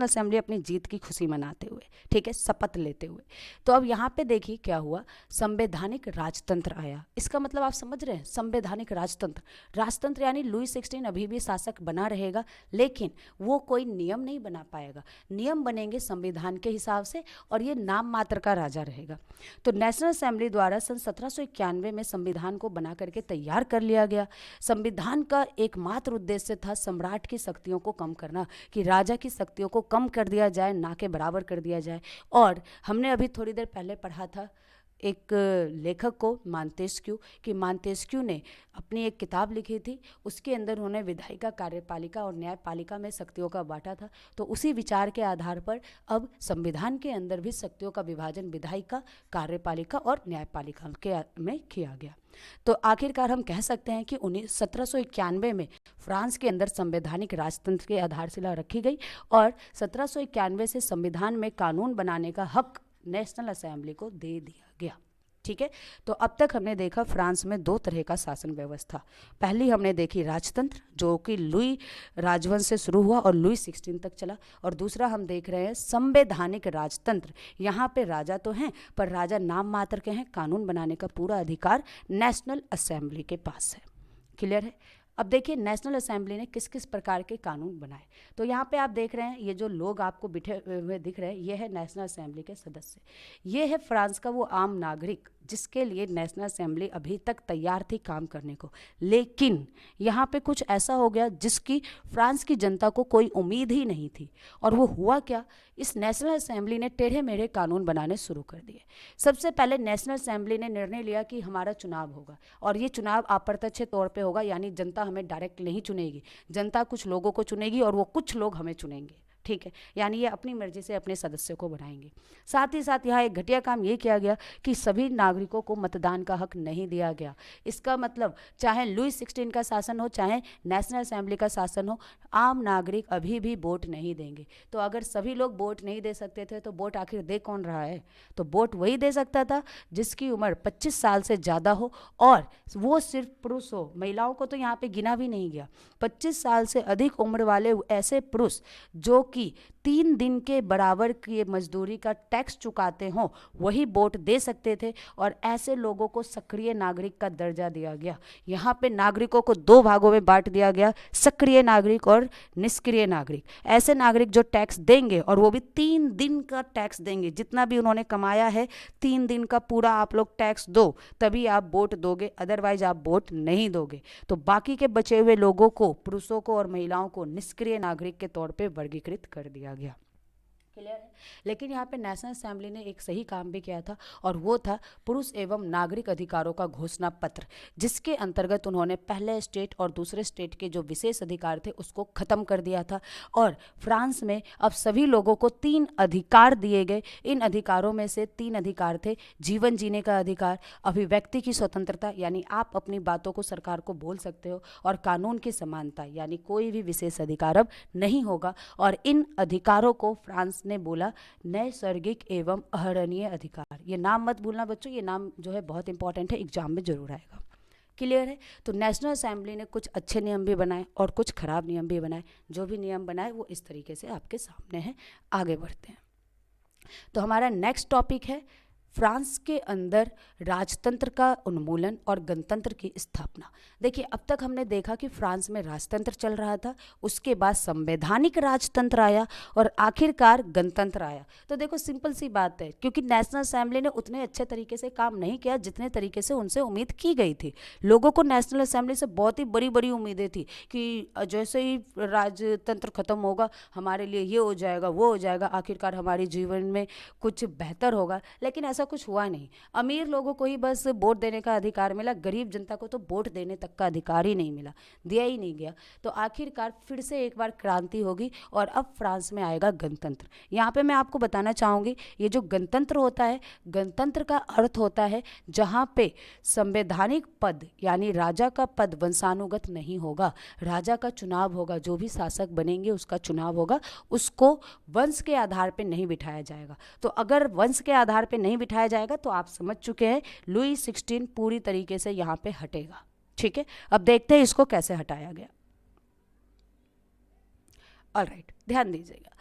असेंबली अपनी जीत की खुशी मनाते हुए, ठीक है, शपथ लेते हुए। तो अब यहाँ पे देखिए क्या हुआ, संवैधानिक राजतंत्र आया। इसका मतलब आप समझ रहे हैं, संवैधानिक राजतंत्र यानी लुई 16 अभी भी शासक बना रहेगा, लेकिन वो कोई नियम नहीं बना पाएगा। नियम बनेंगे संविधान के हिसाब से और ये नाम मात्र का राजा रहेगा। तो नेशनल असेंबली द्वारा सन 1791 में संविधान को बना करके तैयार कर लिया गया। संविधान का एकमात्र उद्देश्य था सम्राट की शक्तियों को कम करना, कि राजा की शक्तियों को कम कर दिया जाए, ना के बराबर कर दिया जाए। और हमने अभी थोड़ी देर पहले पढ़ा था एक लेखक को, मांतेस्क्यू, कि मांतेस्क्यू ने अपनी एक किताब लिखी थी, उसके अंदर उन्होंने विधायिका, कार्यपालिका और न्यायपालिका में शक्तियों का बांटा था। तो उसी विचार के आधार पर अब संविधान के अंदर भी शक्तियों का विभाजन विधायिका, कार्यपालिका और न्यायपालिका में किया गया। तो आखिरकार हम कह सकते हैं कि 1791 में फ्रांस के अंदर संवैधानिक राजतंत्र की आधारशिला रखी गई और 1791 से संविधान में कानून बनाने का हक नेशनल असेंबली को दे दिया गया। ठीक है, तो अब तक हमने देखा फ्रांस में 2 तरह का शासन व्यवस्था। पहली हमने देखी राजतंत्र, जो कि लुई राजवंश से शुरू हुआ और लुई 16 तक चला। और दूसरा हम देख रहे हैं संवैधानिक राजतंत्र। यहाँ पे राजा तो हैं पर राजा नाम मात्र के हैं, कानून बनाने का पूरा अधिकार नेशनल असेंबली के पास है। क्लियर है? अब देखिए नेशनल असेंबली ने किस किस प्रकार के कानून बनाए। तो यहाँ पे आप देख रहे हैं, ये जो लोग आपको बिठे हुए दिख रहे हैं, ये है नेशनल असेंबली के सदस्य। ये है फ्रांस का वो आम नागरिक जिसके लिए नेशनल असेंबली अभी तक तैयार थी काम करने को, लेकिन यहाँ पे कुछ ऐसा हो गया जिसकी फ्रांस की जनता को कोई उम्मीद ही नहीं थी। और वो हुआ क्या, इस नेशनल असेंबली ने टेढ़े मेढ़े कानून बनाने शुरू कर दिए। सबसे पहले नेशनल असेंबली ने निर्णय लिया कि हमारा चुनाव होगा, और ये चुनाव अप्रत्यक्ष तौर पे होगा, यानी जनता हमें डायरेक्ट नहीं चुनेगी, जनता कुछ लोगों को चुनेगी और वो कुछ लोग हमें चुनेंगे, ठीक है। यानी ये अपनी मर्जी से अपने सदस्यों को बनाएंगे। साथ ही साथ यहाँ एक घटिया काम ये किया गया कि सभी नागरिकों को मतदान का हक नहीं दिया गया। इसका मतलब चाहे लुई 16 का शासन हो, चाहे नेशनल असेंबली का शासन हो, आम नागरिक अभी भी वोट नहीं देंगे। तो अगर सभी लोग वोट नहीं दे सकते थे तो वोट आखिर दे कौन रहा है? तो वोट वही दे सकता था जिसकी उम्र 25 साल से ज़्यादा हो, और वो सिर्फ पुरुष हो, महिलाओं को तो यहाँ पे गिना भी नहीं गया। 25 साल से अधिक उम्र वाले ऐसे पुरुष जो कि 3 दिन के बराबर की मजदूरी का टैक्स चुकाते हों, वही वोट दे सकते थे, और ऐसे लोगों को सक्रिय नागरिक का दर्जा दिया गया। यहाँ पे नागरिकों को 2 भागों में बांट दिया गया, सक्रिय नागरिक और निष्क्रिय नागरिक। ऐसे नागरिक जो टैक्स देंगे, और वो भी 3 दिन का टैक्स देंगे, जितना भी उन्होंने कमाया है 3 दिन का पूरा आप लोग टैक्स दो, तभी आप वोट दोगे, अदरवाइज आप वोट नहीं दोगे। तो बाकी के बचे हुए लोगों को, पुरुषों को और महिलाओं को निष्क्रिय नागरिक के तौर पे वर्गीकृत कर दिया गया। क्लियर है? लेकिन यहाँ पे नेशनल असेंबली ने एक सही काम भी किया था, और वो था पुरुष एवं नागरिक अधिकारों का घोषणा पत्र, जिसके अंतर्गत उन्होंने पहले स्टेट और दूसरे स्टेट के जो विशेष अधिकार थे उसको खत्म कर दिया था। और फ्रांस में अब सभी लोगों को 3 अधिकार दिए गए। इन अधिकारों में से 3 अधिकार थे: जीवन जीने का अधिकार, अभिव्यक्ति की स्वतंत्रता, यानी आप अपनी बातों को सरकार को बोल सकते हो, और कानून की समानता, यानी कोई भी विशेष अधिकार अब नहीं होगा। और इन अधिकारों को फ्रांस ने बोला नैसर्गिक एवं अहरणीय अधिकार। ये नाम मत भूलना बच्चों, ये नाम जो है बहुत इंपॉर्टेंट है, एग्जाम में जरूर आएगा। क्लियर है? तो नेशनल असेंबली ने कुछ अच्छे नियम भी बनाए और कुछ खराब नियम भी बनाए। जो भी नियम बनाए वो इस तरीके से आपके सामने है। आगे बढ़ते हैं। तो हमारा नेक्स्ट टॉपिक है फ्रांस के अंदर राजतंत्र का उन्मूलन और गणतंत्र की स्थापना। देखिए, अब तक हमने देखा कि फ्रांस में राजतंत्र चल रहा था, उसके बाद संवैधानिक राजतंत्र आया, और आखिरकार गणतंत्र आया। तो देखो, सिंपल सी बात है, क्योंकि नेशनल असेंबली ने उतने अच्छे तरीके से काम नहीं किया जितने तरीके से उनसे उम्मीद की गई थी। लोगों को नेशनल असेंबली से बहुत ही बड़ी बड़ी उम्मीदें थी कि जैसे ही राजतंत्र खत्म होगा हमारे लिए ये हो जाएगा, वो हो जाएगा, आखिरकार हमारे जीवन में कुछ बेहतर होगा। लेकिन ऐसा कुछ हुआ नहीं। अमीर लोगों को ही बस वोट देने का अधिकार मिला, गरीब जनता को तो वोट देने तक का अधिकार ही नहीं मिला, दिया ही नहीं गया। तो आखिरकार फिर से एक बार क्रांति होगी और अब फ्रांस में आएगा गणतंत्र। यहाँ पे मैं आपको बताना चाहूँगी, ये जो गणतंत्र होता है, गणतंत्र का अर्थ होता है जहाँ पे संवैधानिक पद यानी राजा का पद वंशानुगत नहीं होगा, राजा का चुनाव होगा, जो भी शासक बनेंगे उसका चुनाव होगा, उसको वंश के आधार पे नहीं बिठाया जाएगा। तो अगर वंश के आधार पे नहीं बिठाया जाएगा तो आप समझ चुके हैं लुई 16 पूरी तरीके से यहाँ पे हटेगा। ठीक है, अब देखते हैं इसको कैसे हटाया गया। ऑलराइट, ध्यान दीजिएगा।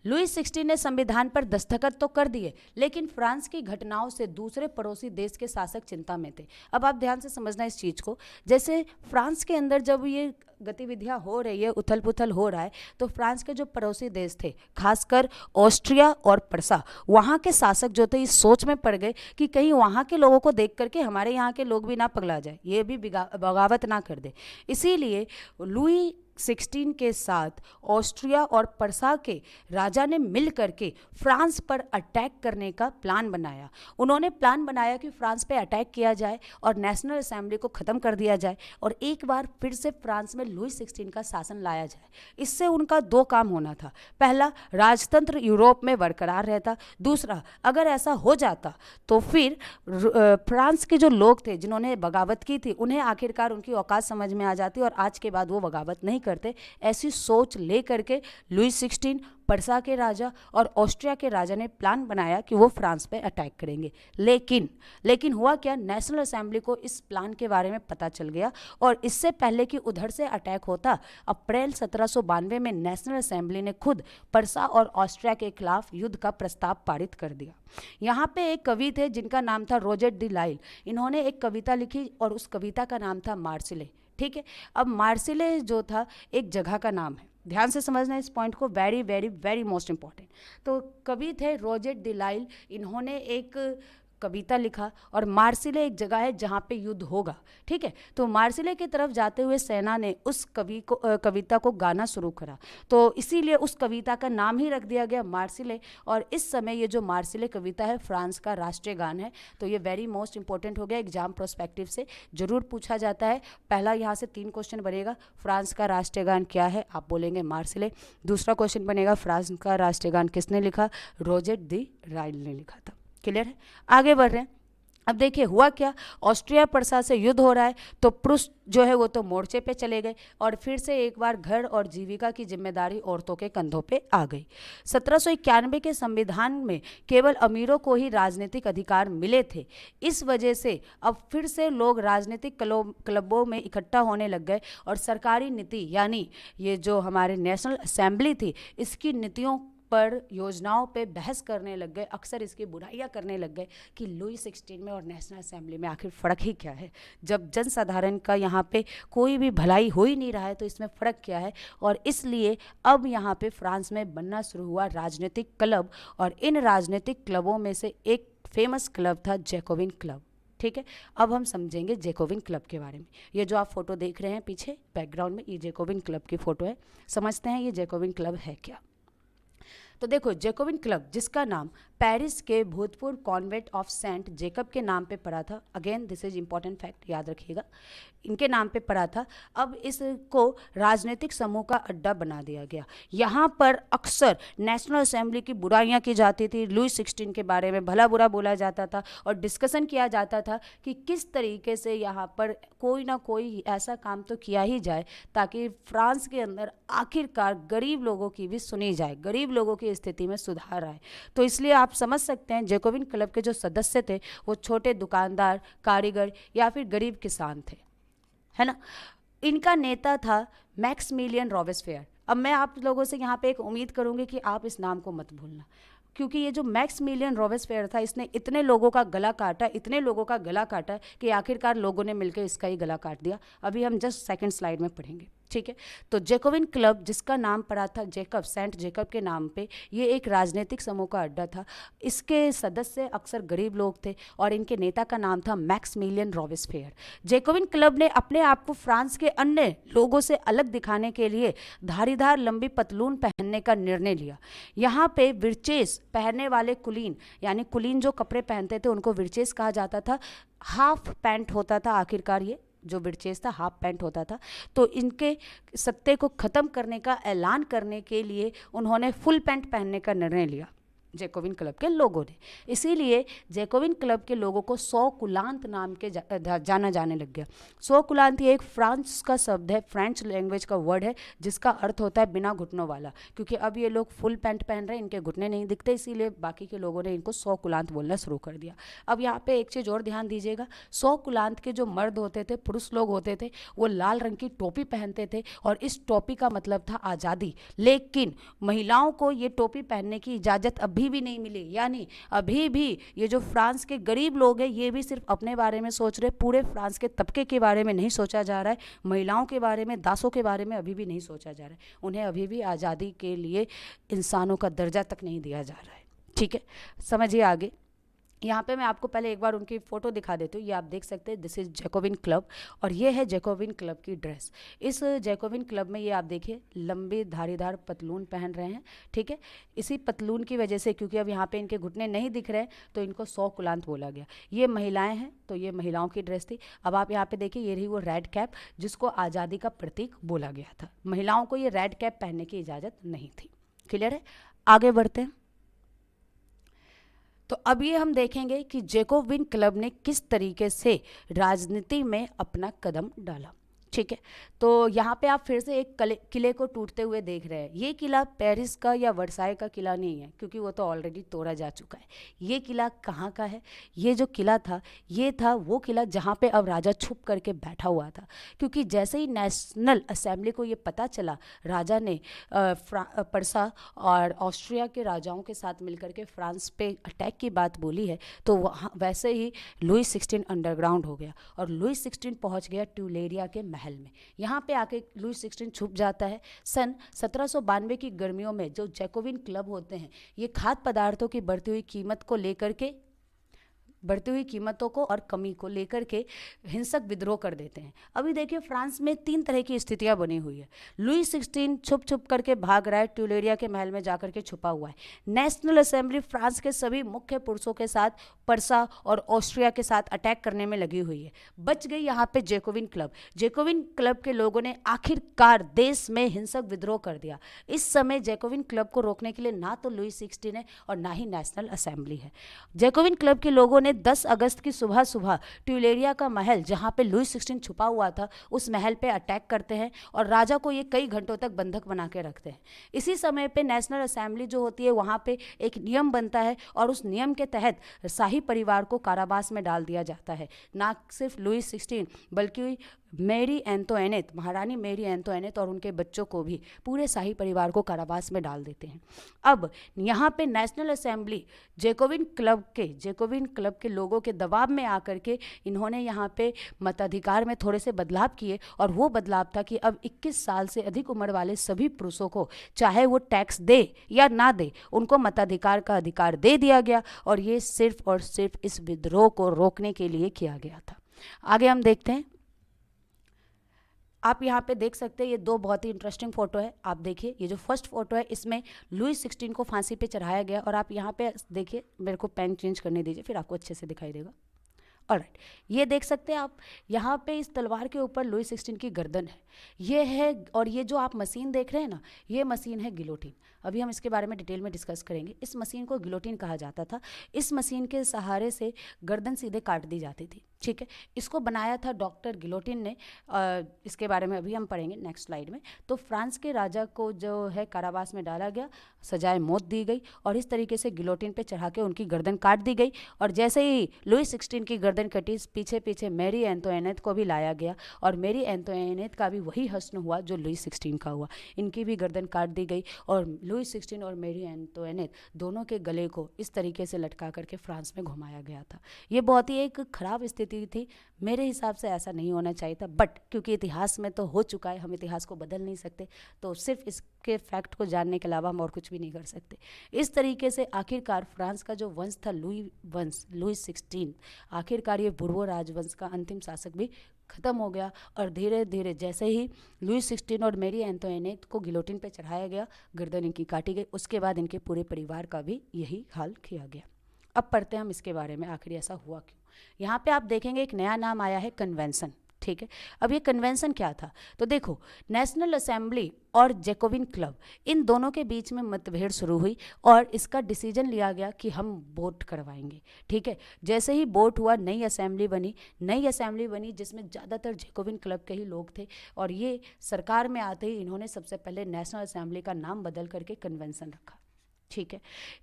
लुई 16 ने संविधान पर दस्तखत तो कर दिए, लेकिन फ्रांस की घटनाओं से दूसरे पड़ोसी देश के शासक चिंता में थे। अब आप ध्यान से समझना इस चीज़ को। जैसे फ्रांस के अंदर जब ये गतिविधियां हो रही है, उथल पुथल हो रहा है, तो फ्रांस के जो पड़ोसी देश थे, खासकर ऑस्ट्रिया और प्रसा, वहाँ के शासक जो थे इस सोच में पड़ गए कि कहीं वहाँ के लोगों को देख करके हमारे यहाँ के लोग भी ना पगला जाए, ये भी बगावत ना कर दे। इसीलिए लुई 16 के साथ ऑस्ट्रिया और प्रसा के राजा ने मिल करके फ्रांस पर अटैक करने का प्लान बनाया। उन्होंने प्लान बनाया कि फ्रांस पे अटैक किया जाए और नेशनल असेंबली को ख़त्म कर दिया जाए और एक बार फिर से फ्रांस में लुई 16 का शासन लाया जाए। इससे उनका 2 काम होना था। पहला, राजतंत्र यूरोप में बरकरार रहता। दूसरा, अगर ऐसा हो जाता तो फिर फ्रांस के जो लोग थे जिन्होंने बगावत की थी, उन्हें आखिरकार उनकी औकात समझ में आ जाती और आज के बाद वो बगावत नहीं करते। ऐसी सोच ले करके लुई 16, प्रसा के राजा और ऑस्ट्रिया के राजा ने प्लान बनाया कि वो फ्रांस पे अटैक करेंगे। लेकिन हुआ क्या, नेशनल असेंबली को इस प्लान के बारे में पता चल गया और इससे पहले कि उधर से अटैक होता, अप्रैल 1792 में नेशनल असेंबली ने खुद प्रसा और ऑस्ट्रिया के खिलाफ युद्ध का प्रस्ताव पारित कर दिया। यहाँ पे एक कवि थे जिनका नाम था रोजेट डी लाइल। इन्होंने एक कविता लिखी और उस कविता का नाम था मार्सिले। ठीक है। अब मार्सिले जो था एक जगह का नाम है, ध्यान से समझना इस पॉइंट को, very very very most important. तो कवि थे रोजेट डिलाइल, इन्होंने एक कविता लिखा और मार्सिले एक जगह है जहाँ पे युद्ध होगा, ठीक है। तो मार्सिले की तरफ जाते हुए सेना ने उस कविता को गाना शुरू करा, तो इसीलिए उस कविता का नाम ही रख दिया गया मार्सिले। और इस समय ये जो मार्सिले कविता है फ्रांस का राष्ट्रीय गान है। तो ये वेरी मोस्ट इंपॉर्टेंट हो गया, एग्जाम प्रोस्पेक्टिव से जरूर पूछा जाता है। पहला यहाँ से 3 क्वेश्चन बनेगा, फ्रांस का राष्ट्रीय गान क्या है, आप बोलेंगे मार्सिले। दूसरा क्वेश्चन बनेगा, फ्रांस का राष्ट्रीय गान किसने लिखा, रोजेट दी राइल ने लिखा था। क्लियर है, आगे बढ़ रहे हैं। अब देखिए हुआ क्या, ऑस्ट्रिया प्रसा से युद्ध हो रहा है, तो प्रुस जो है वो तो मोर्चे पे चले गए और फिर से एक बार घर और जीविका की जिम्मेदारी औरतों के कंधों पे आ गई। 1791 के संविधान में केवल अमीरों को ही राजनीतिक अधिकार मिले थे। इस वजह से अब फिर से लोग राजनीतिक क्लबों में इकट्ठा होने लग गए और सरकारी नीति यानी ये जो हमारे नेशनल असेंबली थी इसकी नीतियों पर, योजनाओं पे बहस करने लग गए, अक्सर इसकी बुराइयां करने लग गए कि लुई 16 में और नेशनल असेंबली में आखिर फ़र्क ही क्या है, जब जनसाधारण का यहाँ पे कोई भी भलाई हो ही नहीं रहा है तो इसमें फ़र्क क्या है। और इसलिए अब यहाँ पे फ्रांस में बनना शुरू हुआ राजनीतिक क्लब, और इन राजनीतिक क्लबों में से एक फेमस क्लब था जैकोबिन क्लब, ठीक है। अब हम समझेंगे जैकोबिन क्लब के बारे में। ये जो आप फोटो देख रहे हैं पीछे बैकग्राउंड में, ये जैकोबिन क्लब की फ़ोटो है। समझते हैं ये जैकोबिन क्लब है क्या। तो देखो जैकोबिन क्लब जिसका नाम पेरिस के भूतपूर्व कॉन्वेंट ऑफ सेंट जेकब के नाम पे पड़ा था, again this is important fact, याद रखिएगा, इनके नाम पे पड़ा था। अब इसको राजनीतिक समूह का अड्डा बना दिया गया। यहाँ पर अक्सर नेशनल असेंबली की बुराइयाँ की जाती थी, लुई 16 के बारे में भला बुरा बोला जाता था और डिस्कशन किया जाता था कि किस तरीके से यहाँ पर कोई ना कोई ऐसा काम तो किया ही जाए ताकि फ्रांस के अंदर आखिरकार गरीब लोगों की भी सुनी जाए, गरीब लोगों की स्थिति में सुधार आए। तो इसलिए आप समझ सकते हैं जैकोबिन क्लब के जो सदस्य थे वो छोटे दुकानदार, कारीगर या फिर गरीब किसान थे, है ना। इनका नेता था मैक्समिलियन रॉबेस्पियर। अब मैं आप लोगों से यहाँ पे एक उम्मीद करूँगी कि आप इस नाम को मत भूलना, क्योंकि ये जो मैक्समिलियन रॉबेस्पियर था इसने इतने लोगों का गला काटा, इतने लोगों का गला काटा कि आखिरकार लोगों ने मिलकर इसका ही गला काट दिया। अभी हम जस्ट सेकंड स्लाइड में पढ़ेंगे, ठीक है। तो जैकोबिन क्लब जिसका नाम पड़ा था जेकब, सेंट जेकब के नाम पे, ये एक राजनीतिक समूह का अड्डा था। इसके सदस्य अक्सर गरीब लोग थे और इनके नेता का नाम था मैक्समिलियन रॉबेस्पियर। जैकोबिन क्लब ने अपने आप को फ्रांस के अन्य लोगों से अलग दिखाने के लिए धारीदार लंबी पतलून पहनने का निर्णय लिया। यहाँ पे विरचेस पहनने वाले कुलीन, यानी कुलीन जो कपड़े पहनते थे उनको विरचेस कहा जाता था। हाफ पैंट होता था, आखिरकार ये जो विरचेस था हाफ पैंट होता था। तो इनके सत्ते को ख़त्म करने का ऐलान करने के लिए उन्होंने फुल पैंट पहनने का निर्णय लिया जैकोबिन क्लब के लोगों ने। इसीलिए जैकोबिन क्लब के लोगों को सौ कुलांत नाम के जाना जाने लग गया। सौ कुलांत ये एक फ्रांस का शब्द है, फ्रेंच लैंग्वेज का वर्ड है जिसका अर्थ होता है बिना घुटनों वाला। क्योंकि अब ये लोग फुल पैंट पहन रहे हैं, इनके घुटने नहीं दिखते, इसीलिए बाकी के लोगों ने इनको सौ कुलांत बोलना शुरू कर दिया। अब यहाँ पे एक चीज़ और ध्यान दीजिएगा, सौ कुलांत के जो मर्द होते थे, पुरुष लोग होते थे, वो लाल रंग की टोपी पहनते थे और इस टोपी का मतलब था आज़ादी। लेकिन महिलाओं को ये टोपी पहनने की इजाज़त अभी भी नहीं मिली। यानी अभी भी ये जो फ्रांस के गरीब लोग हैं ये भी सिर्फ अपने बारे में सोच रहे, पूरे फ्रांस के तबके के बारे में नहीं सोचा जा रहा है, महिलाओं के बारे में, दासों के बारे में अभी भी नहीं सोचा जा रहा है। उन्हें अभी भी आज़ादी के लिए इंसानों का दर्जा तक नहीं दिया जा रहा है, ठीक है। समझिए आगे। यहाँ पे मैं आपको पहले एक बार उनकी फ़ोटो दिखा देती हूँ। ये आप देख सकते हैं, दिस इज़ जैकोबिन क्लब और ये है जैकोबिन क्लब की ड्रेस। इस जैकोबिन क्लब में ये आप देखिए लंबी धारीदार पतलून पहन रहे हैं, ठीक है। इसी पतलून की वजह से, क्योंकि अब यहाँ पे इनके घुटने नहीं दिख रहे हैं तो इनको सौ कुलांत बोला गया। ये महिलाएँ हैं तो ये महिलाओं की ड्रेस थी। अब आप यहाँ पर देखिए, ये रही वो रेड कैप जिसको आज़ादी का प्रतीक बोला गया था। महिलाओं को ये रेड कैप पहनने की इजाज़त नहीं थी। क्लियर है, आगे बढ़ते हैं। तो अब ये हम देखेंगे कि जैकोबिन क्लब ने किस तरीके से राजनीति में अपना कदम डाला, ठीक है। तो यहाँ पे आप फिर से एक किले को टूटते हुए देख रहे हैं। ये किला पेरिस का या वर्साई का किला नहीं है, क्योंकि वो तो ऑलरेडी तोड़ा जा चुका है। ये किला कहाँ का है? ये जो किला था ये था वो किला जहाँ पे अब राजा छुप करके बैठा हुआ था। क्योंकि जैसे ही नेशनल असेंबली को ये पता चला, राजा ने परसा और ऑस्ट्रिया के राजाओं के साथ मिलकर के फ्रांस पे अटैक की बात बोली है, तो वहाँ वैसे ही लुई 16 अंडरग्राउंड हो गया और लुई 16 पहुँच गया ट्यूलेरिया के महल महल में। यहाँ पे आके लुई 16 छुप जाता है। सन 1792 की गर्मियों में जो जैकोबिन क्लब होते हैं, ये खाद्य पदार्थों की बढ़ती हुई कीमतों को और कमी को लेकर के हिंसक विद्रोह कर देते हैं। अभी देखिए फ्रांस में 3 तरह की स्थितियां बनी हुई है। लुई 16 छुप छुप करके भाग रहा है, ट्यूलेरिया के महल में जाकर के छुपा हुआ है। नेशनल असेंबली फ्रांस के सभी मुख्य पुरुषों के साथ पर्सा और ऑस्ट्रिया के साथ अटैक करने में लगी हुई है। बच गई यहाँ पे जैकोबिन क्लब। जैकोबिन क्लब के लोगों ने आखिरकार देश में हिंसक विद्रोह कर दिया। इस समय जैकोबिन क्लब को रोकने के लिए ना तो लुई 16 है और ना ही नेशनल असेंबली है। जैकोबिन क्लब के लोगों ने 10 अगस्त की सुबह सुबह ट्यूलेरिया का महल, जहां पे लुई 16 छुपा हुआ था, उस महल पे अटैक करते हैं और राजा को ये कई घंटों तक बंधक बना के रखते हैं। इसी समय पे नेशनल असेंबली जो होती है, वहां पे एक नियम बनता है और उस नियम के तहत शाही परिवार को कारावास में डाल दिया जाता है। ना सिर्फ लुई 16 बल्कि मेरी एंतोइनेट, महारानी मेरी एंतोइनेट और उनके बच्चों को भी, पूरे शाही परिवार को कारावास में डाल देते हैं। अब यहाँ पे नेशनल असेंबली जैकोबिन क्लब के लोगों के दबाव में आकर के इन्होंने यहाँ पे मताधिकार में थोड़े से बदलाव किए और वो बदलाव था कि अब 21 साल से अधिक उम्र वाले सभी पुरुषों को, चाहे वो टैक्स दे या ना दे, उनको मताधिकार का अधिकार दे दिया गया और ये सिर्फ और सिर्फ इस विद्रोह को रोकने के लिए किया गया था। आगे हम देखते हैं। आप यहाँ पे देख सकते हैं, ये 2 बहुत ही इंटरेस्टिंग फोटो है। आप देखिए, ये जो फर्स्ट फोटो है इसमें लुई 16 को फांसी पे चढ़ाया गया और आप यहाँ पे देखिए, मेरे को पेन चेंज करने दीजिए, फिर आपको अच्छे से दिखाई देगा। ऑलराइट, ये देख सकते हैं आप, यहाँ पे इस तलवार के ऊपर लुई 16 की गर्दन है, ये है। और ये जो आप मशीन देख रहे हैं ना, ये मशीन है गिलोटिन। अभी हम इसके बारे में डिटेल में डिस्कस करेंगे। इस मशीन को गिलोटिन कहा जाता था। इस मशीन के सहारे से गर्दन सीधे काट दी जाती थी, ठीक है। इसको बनाया था डॉक्टर गिलोटिन ने। इसके बारे में अभी हम पढ़ेंगे नेक्स्ट स्लाइड में। तो फ्रांस के राजा को जो है कारावास में डाला गया, सजाए मौत दी गई और इस तरीके से गिलोटिन पे चढ़ा के उनकी गर्दन काट दी गई। और जैसे ही लुई 16 की गर्दन कटी, पीछे पीछे मेरी एंतोइनेट को भी लाया गया और मेरी एंतोइनेट का भी वही हश्न हुआ जो लुई 16 का हुआ। इनकी भी गर्दन काट दी गई और लुई 16 और मेरी एंतोइनेट दोनों के गले को इस तरीके से लटका करके फ्रांस में घुमाया गया था। ये बहुत ही एक खराब स्थिति थी। मेरे हिसाब से ऐसा नहीं होना चाहिए था, बट क्योंकि इतिहास में तो हो चुका है, हम इतिहास को बदल नहीं सकते, तो सिर्फ इसके फैक्ट को जानने के अलावा हम और कुछ भी नहीं कर सकते। इस तरीके से आखिरकार फ्रांस का जो वंश था लुई 16, आखिरकार ये बुर्बो राजवंश का अंतिम शासक भी खत्म हो गया। और धीरे धीरे जैसे ही लुई 16 और मेरी एंतोइनेट को गिलोटिन पे चढ़ाया गया, गर्दन इनकी काटी गई, उसके बाद इनके पूरे परिवार का भी यही हाल किया गया। अब पढ़ते हैं हम इसके बारे में, आखिर ऐसा हुआ क्यों। यहाँ पे आप देखेंगे एक नया नाम आया है, कन्वेंशन, ठीक है। अब ये कन्वेंशन क्या था, तो देखो, नेशनल असेंबली और जैकोबिन क्लब, इन दोनों के बीच में मतभेद शुरू हुई और इसका डिसीजन लिया गया कि हम वोट करवाएंगे, ठीक है। जैसे ही वोट हुआ, नई असेंबली बनी जिसमें ज़्यादातर जैकोबिन क्लब के ही लोग थे और ये सरकार में आते ही इन्होंने सबसे पहले नेशनल असेंबली का नाम बदल करके कन्वेंशन रखा, ठीक है।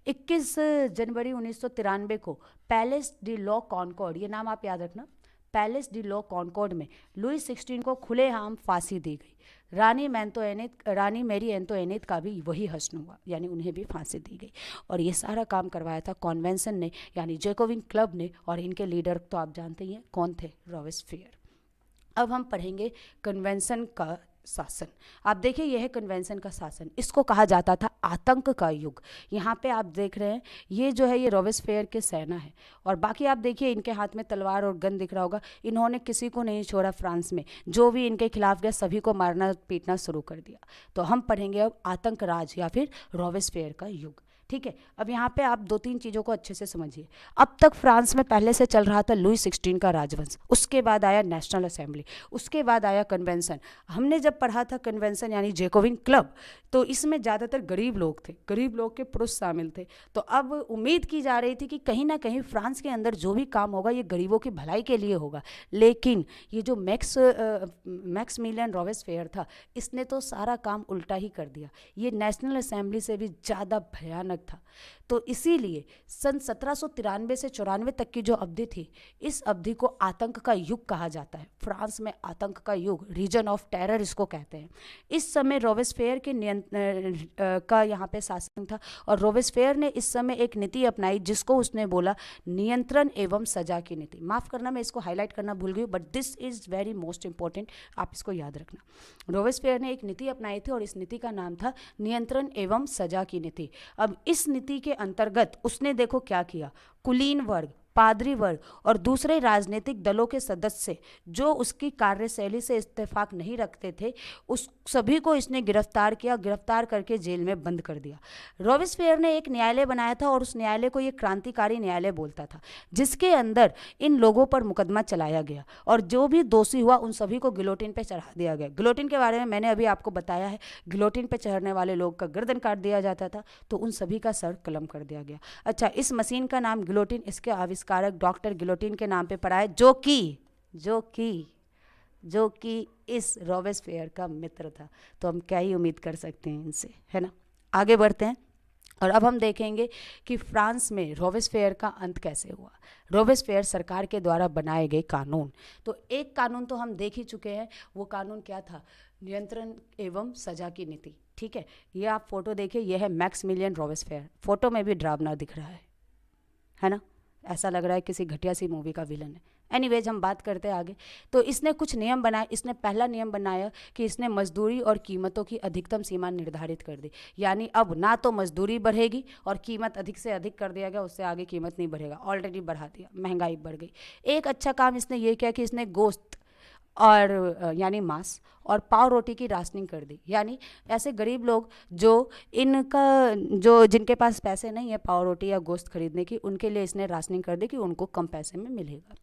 21 जनवरी 1993 को पैलेस डी लॉ कॉनकॉर्ड, ये नाम आप याद रखना, पैलेस डी लॉ कॉनकॉर्ड में लुई 16 को खुलेआम फांसी दी गई। रानी मेरी एंतोइनेट का भी वही हश्न हुआ, यानी उन्हें भी फांसी दी गई। और ये सारा काम करवाया था कॉन्वेंशन ने, यानी जैकोबिन क्लब ने, और इनके लीडर तो आप जानते ही हैं कौन थे, रॉबेस्पियर। अब हम पढ़ेंगे कन्वेंशन का शासन। आप देखिए, यह है कन्वेंशन का शासन, इसको कहा जाता था आतंक का युग। यहाँ पे आप देख रहे हैं, ये जो है ये रॉबेस्पियर के सेना है और बाकी आप देखिए इनके हाथ में तलवार और गन दिख रहा होगा। इन्होंने किसी को नहीं छोड़ा फ्रांस में, जो भी इनके खिलाफ गया सभी को मारना पीटना शुरू कर दिया। तो हम पढ़ेंगे अब आतंक राज या फिर रॉबेस्पियर का युग, ठीक है। अब यहाँ पे आप 2-3 चीज़ों को अच्छे से समझिए। अब तक फ्रांस में पहले से चल रहा था लुई 16 का राजवंश, उसके बाद आया नेशनल असेंबली, उसके बाद आया कन्वेंशन। हमने जब पढ़ा था कन्वेंशन यानी जैकोबिन क्लब, तो इसमें ज़्यादातर गरीब लोग थे, गरीब लोग के पुरुष शामिल थे। तो अब उम्मीद की जा रही थी कि कहीं ना कहीं फ्रांस के अंदर जो भी काम होगा ये गरीबों की भलाई के लिए होगा। लेकिन ये जो मैक्समिलियन रॉबेस्पियर था, इसने तो सारा काम उल्टा ही कर दिया। ये नेशनल असेंबली से भी ज़्यादा भयानक भयानक था। तो इसीलिए सन 1793 से 94 तक की जो अवधि थी, इस अवधि को आतंक का युग कहा जाता है। फ्रांस में आतंक का युग, रीजन ऑफ टेरर इसको कहते हैं। इस समय रोबेस्पियर के का यहाँ पे शासन था, और रोबेस्पियर ने इस समय एक नीति अपनाई जिसको उसने बोला नियंत्रण एवं सजा की नीति। माफ़ करना, मैं इसको हाईलाइट करना भूल गई, but this is very most important, आप इसको याद रखना। रोबेस्पियर ने एक नीति अपनाई थी और इस नीति का नाम था नियंत्रण एवं सजा की नीति। अब इस नीति के अंतर्गत उसने देखो क्या किया, कुलीन वर्ग, पादरी वर्ग और दूसरे राजनीतिक दलों के सदस्य जो उसकी कार्यशैली से इत्तेफाक नहीं रखते थे, उस सभी को इसने गिरफ्तार किया, गिरफ्तार करके जेल में बंद कर दिया। रोबेस्पियर ने एक न्यायालय बनाया था और उस न्यायालय को ये क्रांतिकारी न्यायालय बोलता था, जिसके अंदर इन लोगों पर मुकदमा चलाया गया और जो भी दोषी हुआ उन सभी को गिलोटिन पे चढ़ा दिया गया। गिलोटिन के बारे में मैंने अभी आपको बताया है, गिलोटिन पे चढ़ने वाले लोग का गर्दन काट दिया जाता था, तो उन सभी का सर कलम कर दिया गया। अच्छा, इस मशीन का नाम गिलोटिन इसके आविष्कारक डॉक्टर गिलोटिन के नाम पे पड़ा है, जो कि इस रोबेस्पियर का मित्र था। तो हम क्या ही उम्मीद कर सकते हैं इनसे, है ना। आगे बढ़ते हैं और अब हम देखेंगे कि फ्रांस में रोबेस्पियर का अंत कैसे हुआ। रोबेस्पियर सरकार के द्वारा बनाए गए कानून, तो एक कानून तो हम देख ही चुके हैं, वो कानून क्या था, नियंत्रण एवं सजा की नीति। ठीक है, ये आप फोटो देखिए, ये है मैक्सिमिलियन रोबेस्पियर, फोटो में भी डरावना दिख रहा है ना, ऐसा लग रहा है किसी घटिया सी मूवी का विलन है। एनीवेज, हम बात करते हैं आगे। तो इसने कुछ नियम बनाए। इसने पहला नियम बनाया कि इसने मजदूरी और कीमतों की अधिकतम सीमा निर्धारित कर दी, यानी अब ना तो मजदूरी बढ़ेगी और कीमत अधिक से अधिक कर दिया गया, उससे आगे कीमत नहीं बढ़ेगा, ऑलरेडी बढ़ा दिया, महंगाई बढ़ गई। एक अच्छा काम इसने ये किया कि इसने गोश्त और यानी मांस और पाव रोटी की राशनिंग कर दी, यानी ऐसे गरीब लोग जो जिनके पास पैसे नहीं है पाव रोटी या गोश्त खरीदने की, उनके लिए इसने राशनिंग कर दी कि उनको कम पैसे में मिलेगा।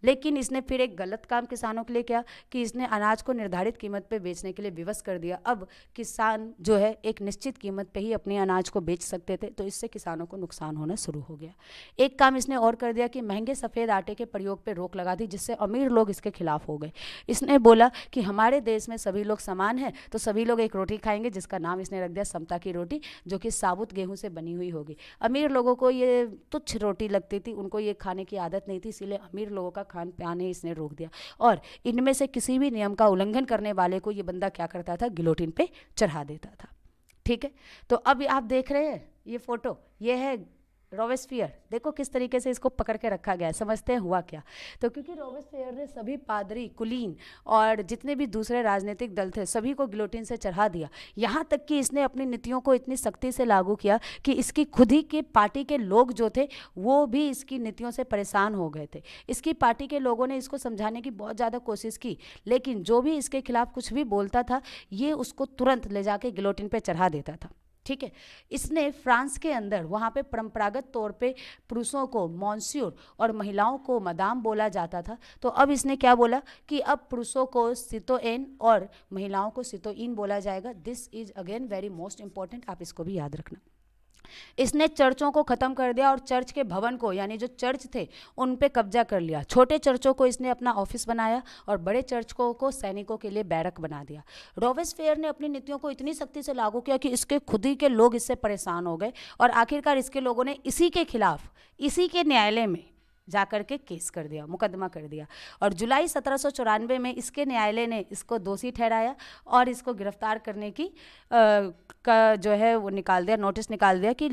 लेकिन इसने फिर एक गलत काम किसानों के लिए किया कि इसने अनाज को निर्धारित कीमत पे बेचने के लिए विवश कर दिया। अब किसान जो है एक निश्चित कीमत पे ही अपने अनाज को बेच सकते थे, तो इससे किसानों को नुकसान होना शुरू हो गया। एक काम इसने और कर दिया कि महंगे सफ़ेद आटे के प्रयोग पे रोक लगा दी, जिससे अमीर लोग इसके खिलाफ हो गए। इसने बोला कि हमारे देश में सभी लोग समान हैं, तो सभी लोग एक रोटी खाएंगे, जिसका नाम इसने रख दिया समता की रोटी, जो कि साबुत गेहूँ से बनी हुई होगी। अमीर लोगों को ये तुच्छ रोटी लगती थी, उनको ये खाने की आदत नहीं थी, इसीलिए अमीर लोगों का खान पान ही इसने रोक दिया। और इनमें से किसी भी नियम का उल्लंघन करने वाले को ये बंदा क्या करता था, गिलोटिन पे चढ़ा देता था। ठीक है, तो अब आप देख रहे हैं ये फोटो, ये है रोबेस्पियर। देखो किस तरीके से इसको पकड़ के रखा गया है। समझते हैं हुआ क्या। तो क्योंकि रोबेस्पियर ने सभी पादरी, कुलीन और जितने भी दूसरे राजनीतिक दल थे सभी को गिलोटिन से चढ़ा दिया, यहाँ तक कि इसने अपनी नीतियों को इतनी सख्ती से लागू किया कि इसकी खुद ही की पार्टी के लोग जो थे वो भी इसकी नीतियों से परेशान हो गए थे। इसकी पार्टी के लोगों ने इसको समझाने की बहुत ज़्यादा कोशिश की, लेकिन जो भी इसके खिलाफ कुछ भी बोलता था ये उसको तुरंत ले जाके गिलोटिन पे चढ़ा देता था। ठीक है, इसने फ्रांस के अंदर वहाँ पे परंपरागत तौर पे पुरुषों को मॉन्स्यूर और महिलाओं को मदाम बोला जाता था। तो अब इसने क्या बोला कि अब पुरुषों को सितोएन और महिलाओं को सितोइन बोला जाएगा। This is again very most important, आप इसको भी याद रखना। इसने चर्चों को ख़त्म कर दिया और चर्च के भवन को, यानी जो चर्च थे उन पे कब्जा कर लिया। छोटे चर्चों को इसने अपना ऑफिस बनाया और बड़े चर्चों को सैनिकों के लिए बैरक बना दिया। रोबेस्पियर ने अपनी नीतियों को इतनी सख्ती से लागू किया कि इसके खुद ही के लोग इससे परेशान हो गए और आखिरकार इसके लोगों ने इसी के खिलाफ इसी के न्यायालय में जाकर के केस कर दिया, मुकदमा कर दिया। और जुलाई 1794 में इसके न्यायालय ने इसको दोषी ठहराया और इसको गिरफ्तार करने की का जो है वो निकाल दिया, नोटिस निकाल दिया कि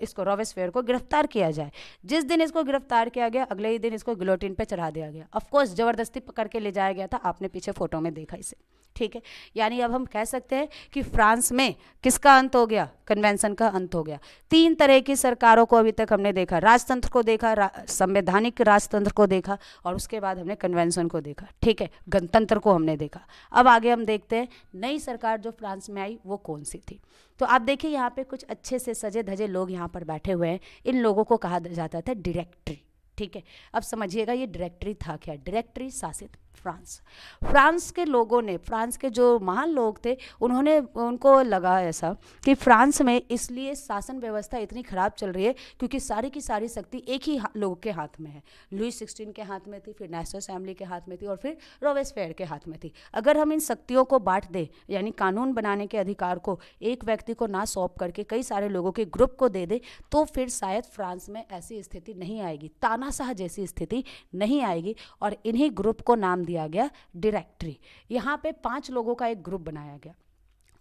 इसको रोबेस्पियर को गिरफ्तार किया जाए। जिस दिन इसको गिरफ्तार किया गया अगले ही दिन इसको गिलोटिन पे चढ़ा दिया गया। ऑफकोर्स ज़बरदस्ती पकड़ के ले जाया गया था, आपने पीछे फोटो में देखा इसे। ठीक है, यानी अब हम कह सकते हैं कि फ्रांस में किसका अंत हो गया, कन्वेंशन का अंत हो गया। 3 तरह की सरकारों को अभी तक हमने देखा, राजतंत्र को देखा, संवैधानिक राजतंत्र को देखा और उसके बाद हमने कन्वेंशन को देखा। ठीक है, गणतंत्र को हमने देखा। अब आगे हम देखते हैं नई सरकार जो फ्रांस में आई वो कौन सी थी। तो आप देखिए यहाँ पे कुछ अच्छे से सजे धजे लोग यहाँ पर बैठे हुए हैं। इन लोगों को कहा जाता था डायरेक्टरी। ठीक है, अब समझिएगा ये डायरेक्टरी था क्या। डायरेक्टरी शासित फ्रांस के लोगों ने, फ्रांस के जो महान लोग थे, उनको लगा ऐसा कि फ्रांस में इसलिए शासन व्यवस्था इतनी ख़राब चल रही है क्योंकि सारी की सारी शक्ति एक ही लोग के हाथ में है। लुई 16 के हाथ में थी, फिर नेशनल असेंबली के हाथ में थी और फिर रॉबेस्पियर के हाथ में थी। अगर हम इन शक्तियों को बांट दें, यानी कानून बनाने के अधिकार को एक व्यक्ति को ना सौंप करके कई सारे लोगों के ग्रुप को दे दे, तो फिर शायद फ्रांस में ऐसी स्थिति नहीं आएगी, तानाशाह जैसी स्थिति नहीं आएगी। और इन्हीं ग्रुप को नाम दिया गया डायरेक्टरी। यहाँ पे 5 लोगों का एक ग्रुप बनाया गया।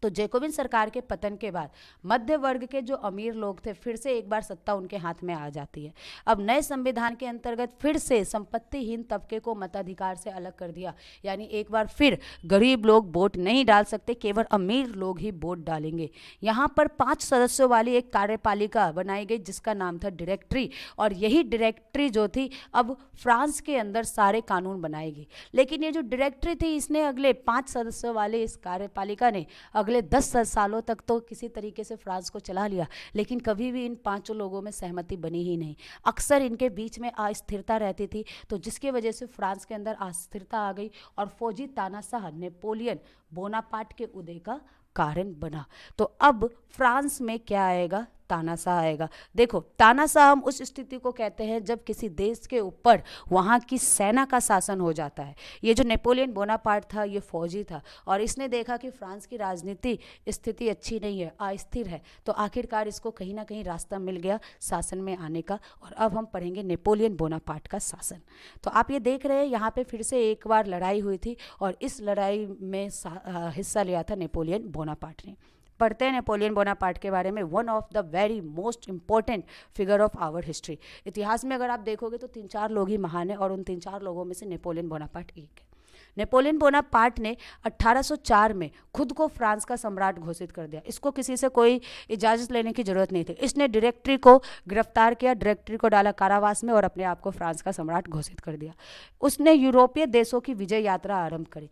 तो जैकोबिन सरकार के पतन के बाद मध्य वर्ग के जो अमीर लोग थे, फिर से एक बार सत्ता उनके हाथ में आ जाती है। अब नए संविधान के अंतर्गत फिर से संपत्तिहीन तबके को मताधिकार से अलग कर दिया, यानी एक बार फिर गरीब लोग वोट नहीं डाल सकते, केवल अमीर लोग ही वोट डालेंगे। यहाँ पर 5 सदस्यों वाली एक कार्यपालिका बनाई गई जिसका नाम था डायरेक्टरी, और यही डायरेक्टरी जो थी अब फ्रांस के अंदर सारे कानून बनाएगी। लेकिन ये जो डायरेक्टरी थी, इसने अगले 5 सदस्यों वाले इस कार्यपालिका ने अगले 10 सालों तक तो किसी तरीके से फ्रांस को चला लिया, लेकिन कभी भी इन 5 लोगों में सहमति बनी ही नहीं। अक्सर इनके बीच में अस्थिरता रहती थी, तो जिसकी वजह से फ्रांस के अंदर अस्थिरता आ गई और फौजी तानाशाह नेपोलियन बोनापार्ट के उदय का कारण बना। तो अब फ्रांस में क्या आएगा? तानाशाह आएगा। देखो, तानाशाह हम उस स्थिति को कहते हैं जब किसी देश के ऊपर वहाँ की सेना का शासन हो जाता है। ये जो नेपोलियन बोनापार्ट था, ये फौजी था और इसने देखा कि फ्रांस की राजनीति स्थिति अच्छी नहीं है, अस्थिर है, तो आखिरकार इसको कहीं ना कहीं रास्ता मिल गया शासन में आने का। और अब हम पढ़ेंगे नेपोलियन बोनापार्ट का शासन। तो आप ये देख रहे हैं, यहाँ पे फिर से एक बार लड़ाई हुई थी और इस लड़ाई में हिस्सा लिया था नेपोलियन बोनापार्ट ने। पढ़ते हैं नेपोलियन बोनापार्ट के बारे में। One of the very most important figure of our history. इतिहास में अगर आप देखोगे तो 3-4 लोग ही महान हैं और उन 3-4 लोगों में से नेपोलियन बोनापार्ट एक है। नेपोलियन बोनापार्ट ने 1804 में खुद को फ्रांस का सम्राट घोषित कर दिया। इसको किसी से कोई इजाज़त लेने की जरूरत नहीं थी। इसने डायरेक्टरी को गिरफ्तार किया, डायरेक्टरी को डाला कारावास में और अपने आप को फ्रांस का सम्राट घोषित कर दिया। उसने यूरोपीय देशों की विजय यात्रा आरंभ करी।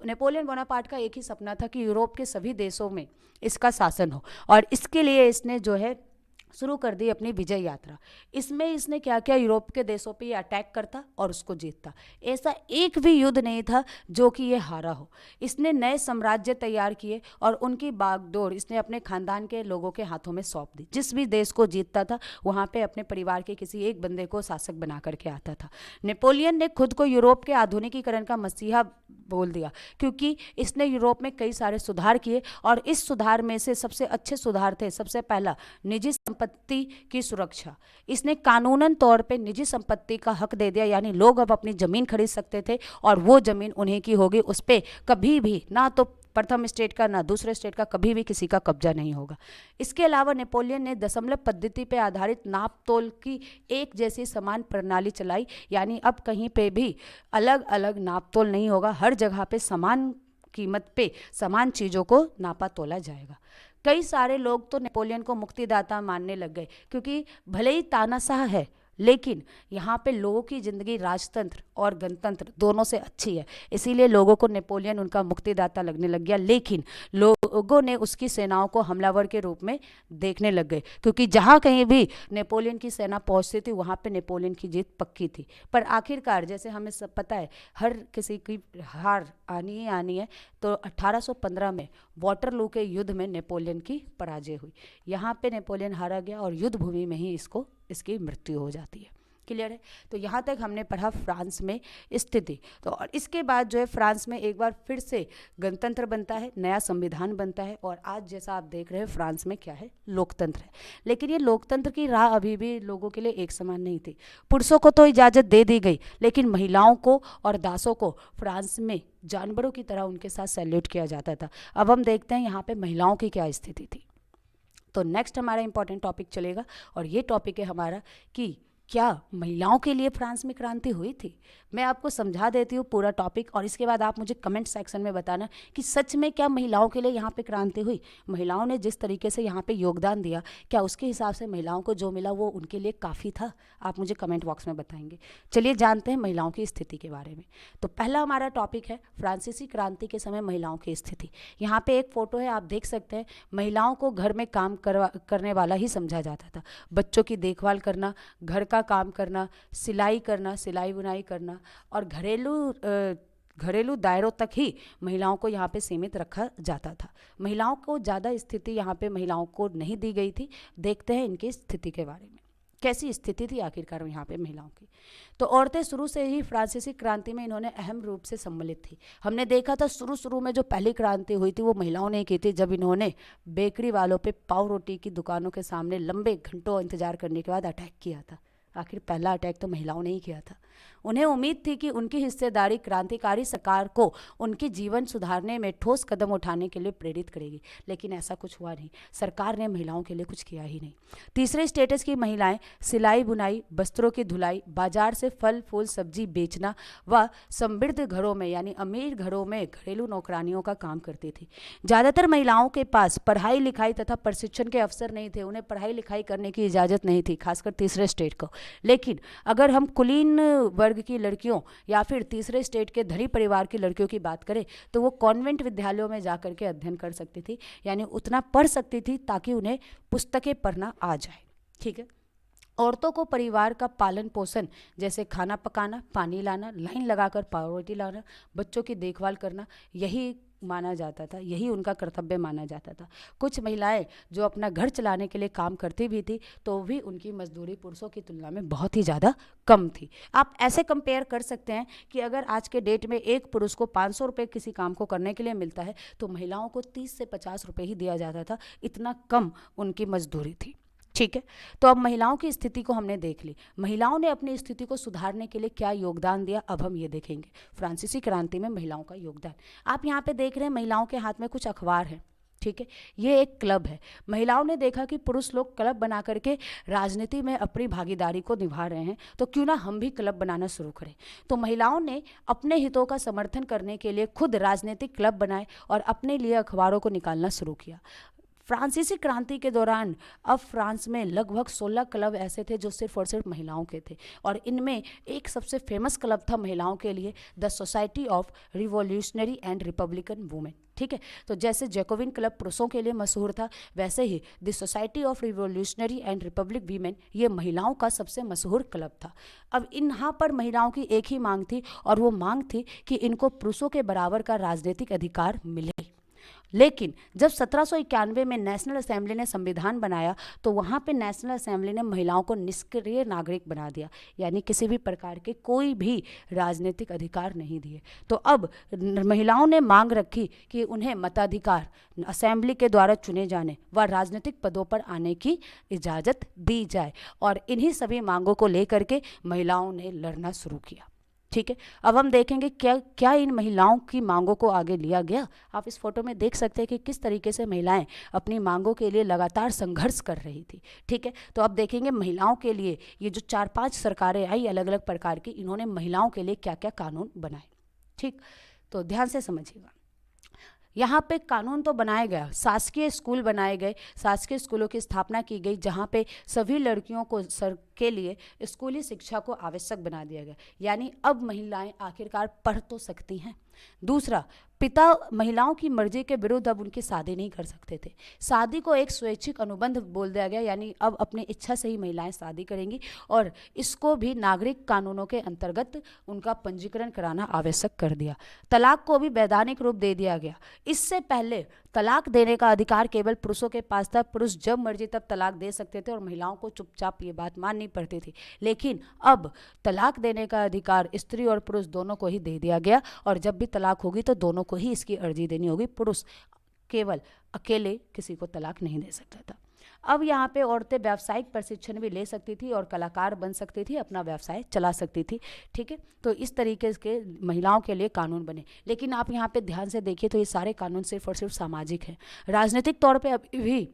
नेपोलियन बोनापार्ट का एक ही सपना था कि यूरोप के सभी देशों में इसका शासन हो, और इसके लिए इसने जो है शुरू कर दी अपनी विजय यात्रा। इसमें इसने क्या किया? यूरोप के देशों पे ये अटैक करता और उसको जीतता। ऐसा एक भी युद्ध नहीं था जो कि ये हारा हो। इसने नए साम्राज्य तैयार किए और उनकी बागडोर इसने अपने खानदान के लोगों के हाथों में सौंप दी। जिस भी देश को जीतता था वहाँ पे अपने परिवार के किसी एक बंदे को शासक बना करके आता था। नेपोलियन ने खुद को यूरोप के आधुनिकीकरण का मसीहा बोल दिया, क्योंकि इसने यूरोप में कई सारे सुधार किए और इस सुधार में से सबसे अच्छे सुधार थे, सबसे पहला निजी संपत्ति की सुरक्षा। इसने कानूनन तौर पे निजी संपत्ति का हक दे दिया, यानी लोग अब अपनी ज़मीन खरीद सकते थे और वो ज़मीन उन्हीं की होगी। उस पर कभी भी ना तो प्रथम स्टेट का ना दूसरे स्टेट का कभी भी किसी का कब्जा नहीं होगा। इसके अलावा नेपोलियन ने दशमलव पद्धति पे आधारित नाप तोल की एक जैसी समान प्रणाली चलाई, यानी अब कहीं पे भी अलग अलग नाप तोल नहीं होगा, हर जगह पे समान कीमत पे समान चीज़ों को नापा तोला जाएगा। कई सारे लोग तो नेपोलियन को मुक्तिदाता मानने लग गए, क्योंकि भले ही तानाशाह है लेकिन यहाँ पे लोगों की ज़िंदगी राजतंत्र और गणतंत्र दोनों से अच्छी है, इसीलिए लोगों को नेपोलियन उनका मुक्तिदाता लगने लग गया। लेकिन लोगों ने उसकी सेनाओं को हमलावर के रूप में देखने लग गए, क्योंकि जहाँ कहीं भी नेपोलियन की सेना पहुँचती थी वहाँ पे नेपोलियन की जीत पक्की थी। पर आखिरकार जैसे हमें सब पता है, हर किसी की हार आनी ही आनी है। तो 1815 में वाटरलू के युद्ध में नेपोलियन की पराजय हुई। यहाँ पे नेपोलियन हारा गया और युद्ध भूमि में ही इसकी मृत्यु हो जाती है। क्लियर है? तो यहाँ तक हमने पढ़ा फ्रांस में स्थिति। तो और इसके बाद जो है फ्रांस में एक बार फिर से गणतंत्र बनता है, नया संविधान बनता है और आज जैसा आप देख रहे हैं फ्रांस में क्या है? लोकतंत्र है। लेकिन ये लोकतंत्र की राह अभी भी लोगों के लिए एक समान नहीं थी। पुरुषों को तो इजाज़त दे दी गई, लेकिन महिलाओं को और दासों को फ्रांस में जानवरों की तरह उनके साथ सैल्यूट किया जाता था। अब हम देखते हैं यहाँ पर महिलाओं की क्या स्थिति थी। तो नेक्स्ट हमारा इंपॉर्टेंट टॉपिक चलेगा और ये टॉपिक है हमारा कि क्या महिलाओं के लिए फ्रांस में क्रांति हुई थी। मैं आपको समझा देती हूँ पूरा टॉपिक और इसके बाद आप मुझे कमेंट सेक्शन में बताना कि सच में क्या महिलाओं के लिए यहाँ पे क्रांति हुई। महिलाओं ने जिस तरीके से यहाँ पे योगदान दिया, क्या उसके हिसाब से महिलाओं को जो मिला वो उनके लिए काफ़ी था? आप मुझे कमेंट बॉक्स में बताएंगे। चलिए जानते हैं महिलाओं की स्थिति के बारे में। तो पहला हमारा टॉपिक है फ्रांसीसी क्रांति के समय महिलाओं की स्थिति। यहाँ पर एक फ़ोटो है, आप देख सकते हैं। महिलाओं को घर में काम करने वाला ही समझा जाता था। बच्चों की देखभाल करना, घर का का काम करना, सिलाई बुनाई करना और घरेलू दायरों तक ही महिलाओं को यहाँ पे सीमित रखा जाता था। महिलाओं को ज़्यादा स्थिति यहाँ पे महिलाओं को नहीं दी गई थी। देखते हैं इनकी स्थिति के बारे में, कैसी स्थिति थी आखिरकार यहाँ पे महिलाओं की। तो औरतें शुरू से ही फ्रांसीसी क्रांति में इन्होंने अहम रूप से सम्मिलित थी। हमने देखा था शुरू में जो पहली क्रांति हुई थी वो महिलाओं ने की थी, जब इन्होंने बेकरी वालों पे पाव रोटी की दुकानों के सामने लंबे घंटों इंतजार करने के बाद अटैक किया था। आखिर पहला अटैक तो महिलाओं ने ही किया था। उन्हें उम्मीद थी कि उनकी हिस्सेदारी क्रांतिकारी सरकार को उनके जीवन सुधारने में ठोस कदम उठाने के लिए प्रेरित करेगी, लेकिन ऐसा कुछ हुआ नहीं। सरकार ने महिलाओं के लिए कुछ किया ही नहीं। तीसरे स्टेटस की महिलाएं सिलाई बुनाई, वस्त्रों की धुलाई, बाजार से फल फूल सब्जी बेचना व समृद्ध घरों में यानी अमीर घरों में घरेलू नौकरानियों का काम करती थी। ज़्यादातर महिलाओं के पास पढ़ाई लिखाई तथा प्रशिक्षण के अवसर नहीं थे। उन्हें पढ़ाई लिखाई करने की इजाज़त नहीं थी, खासकर तीसरे स्टेट को। लेकिन अगर हम कुलीन वर्ग की लड़कियों या फिर तीसरे स्टेट के धनी परिवार की लड़कियों की बात करें तो वो कॉन्वेंट विद्यालयों में जाकर के अध्ययन कर सकती थी, यानी उतना पढ़ सकती थी ताकि उन्हें पुस्तकें पढ़ना आ जाए। ठीक है। औरतों को परिवार का पालन पोषण जैसे खाना पकाना, पानी लाना, लाइन लगाकर पावरोटी लाना, बच्चों की देखभाल करना, यही माना जाता था, यही उनका कर्तव्य माना जाता था। कुछ महिलाएं जो अपना घर चलाने के लिए काम करती भी थी तो भी उनकी मजदूरी पुरुषों की तुलना में बहुत ही ज़्यादा कम थी। आप ऐसे कंपेयर कर सकते हैं कि अगर आज के डेट में एक पुरुष को 500 रुपये किसी काम को करने के लिए मिलता है तो महिलाओं को 30 से 50 रुपये ही दिया जाता था, इतना कम उनकी मजदूरी थी। ठीक है। तो अब महिलाओं की स्थिति को हमने देख ली। महिलाओं ने अपनी स्थिति को सुधारने के लिए क्या योगदान दिया, अब हम ये देखेंगे। फ्रांसीसी क्रांति में महिलाओं का योगदान आप यहाँ पे देख रहे हैं। महिलाओं के हाथ में कुछ अखबार है। ठीक है। ये एक क्लब है। महिलाओं ने देखा कि पुरुष लोग क्लब बना करके राजनीति में अपनी भागीदारी को निभा रहे हैं, तो क्यों ना हम भी क्लब बनाना शुरू करें। तो महिलाओं ने अपने हितों का समर्थन करने के लिए खुद राजनीतिक क्लब बनाए और अपने लिए अखबारों को निकालना शुरू किया। फ्रांसीसी क्रांति के दौरान अब फ्रांस में लगभग 16 क्लब ऐसे थे जो सिर्फ और सिर्फ महिलाओं के थे, और इनमें एक सबसे फेमस क्लब था महिलाओं के लिए, the society of revolutionary and Republican women. ठीक है। तो जैसे जैकोबिन क्लब पुरुषों के लिए मशहूर था, वैसे ही the society of revolutionary and republic women ये महिलाओं का सबसे मशहूर क्लब था। अब यहाँ पर महिलाओं की एक ही मांग थी, और वो मांग थी कि इनको पुरुषों के बराबर का राजनीतिक अधिकार मिले। लेकिन जब 1791 में नेशनल असेंबली ने संविधान बनाया तो वहाँ पे नेशनल असेंबली ने महिलाओं को निष्क्रिय नागरिक बना दिया, यानी किसी भी प्रकार के कोई भी राजनीतिक अधिकार नहीं दिए। तो अब महिलाओं ने मांग रखी कि उन्हें मताधिकार, असेंबली के द्वारा चुने जाने व राजनीतिक पदों पर आने की इजाज़त दी जाए, और इन्हीं सभी मांगों को लेकर के महिलाओं ने लड़ना शुरू किया। ठीक है। अब हम देखेंगे क्या इन महिलाओं की मांगों को आगे लिया गया। आप इस फोटो में देख सकते हैं कि किस तरीके से महिलाएं अपनी मांगों के लिए लगातार संघर्ष कर रही थी। ठीक है। तो अब देखेंगे महिलाओं के लिए ये जो 4-5 सरकारें आई अलग अलग प्रकार की, इन्होंने महिलाओं के लिए क्या क्या कानून बनाए। ठीक, तो ध्यान से समझिएगा। यहाँ पे कानून तो बनाया गया, शासकीय स्कूल बनाए गए, शासकीय स्कूलों की स्थापना की गई जहाँ पे सभी लड़कियों को के लिए स्कूली शिक्षा को आवश्यक बना दिया गया, यानी अब महिलाएं आखिरकार पढ़ तो सकती हैं। दूसरा, पिता महिलाओं की मर्जी के विरुद्ध अब उनकी शादी नहीं कर सकते थे। शादी को एक स्वैच्छिक अनुबंध बोल दिया गया, यानी अब अपनी इच्छा से ही महिलाएं शादी करेंगी, और इसको भी नागरिक कानूनों के अंतर्गत उनका पंजीकरण कराना आवश्यक कर दिया। तलाक को भी वैधानिक रूप दे दिया गया। इससे पहले तलाक देने का अधिकार केवल पुरुषों के पास था। पुरुष जब मर्जी तब तलाक दे सकते थे और महिलाओं को चुपचाप ये बात माननी पड़ती थी। लेकिन अब तलाक देने का अधिकार स्त्री और पुरुष दोनों को ही दे दिया गया, और जब भी तलाक होगी तो दोनों को ही इसकी अर्जी देनी होगी। पुरुष केवल अकेले किसी को तलाक नहीं दे सकता था। अब यहाँ पे औरतें व्यावसायिक प्रशिक्षण भी ले सकती थी और कलाकार बन सकती थी, अपना व्यवसाय चला सकती थी। ठीक है। तो इस तरीके के महिलाओं के लिए कानून बने। लेकिन आप यहाँ पे ध्यान से देखिए तो ये सारे कानून सिर्फ और सिर्फ सामाजिक हैं। राजनीतिक तौर पे अभी भी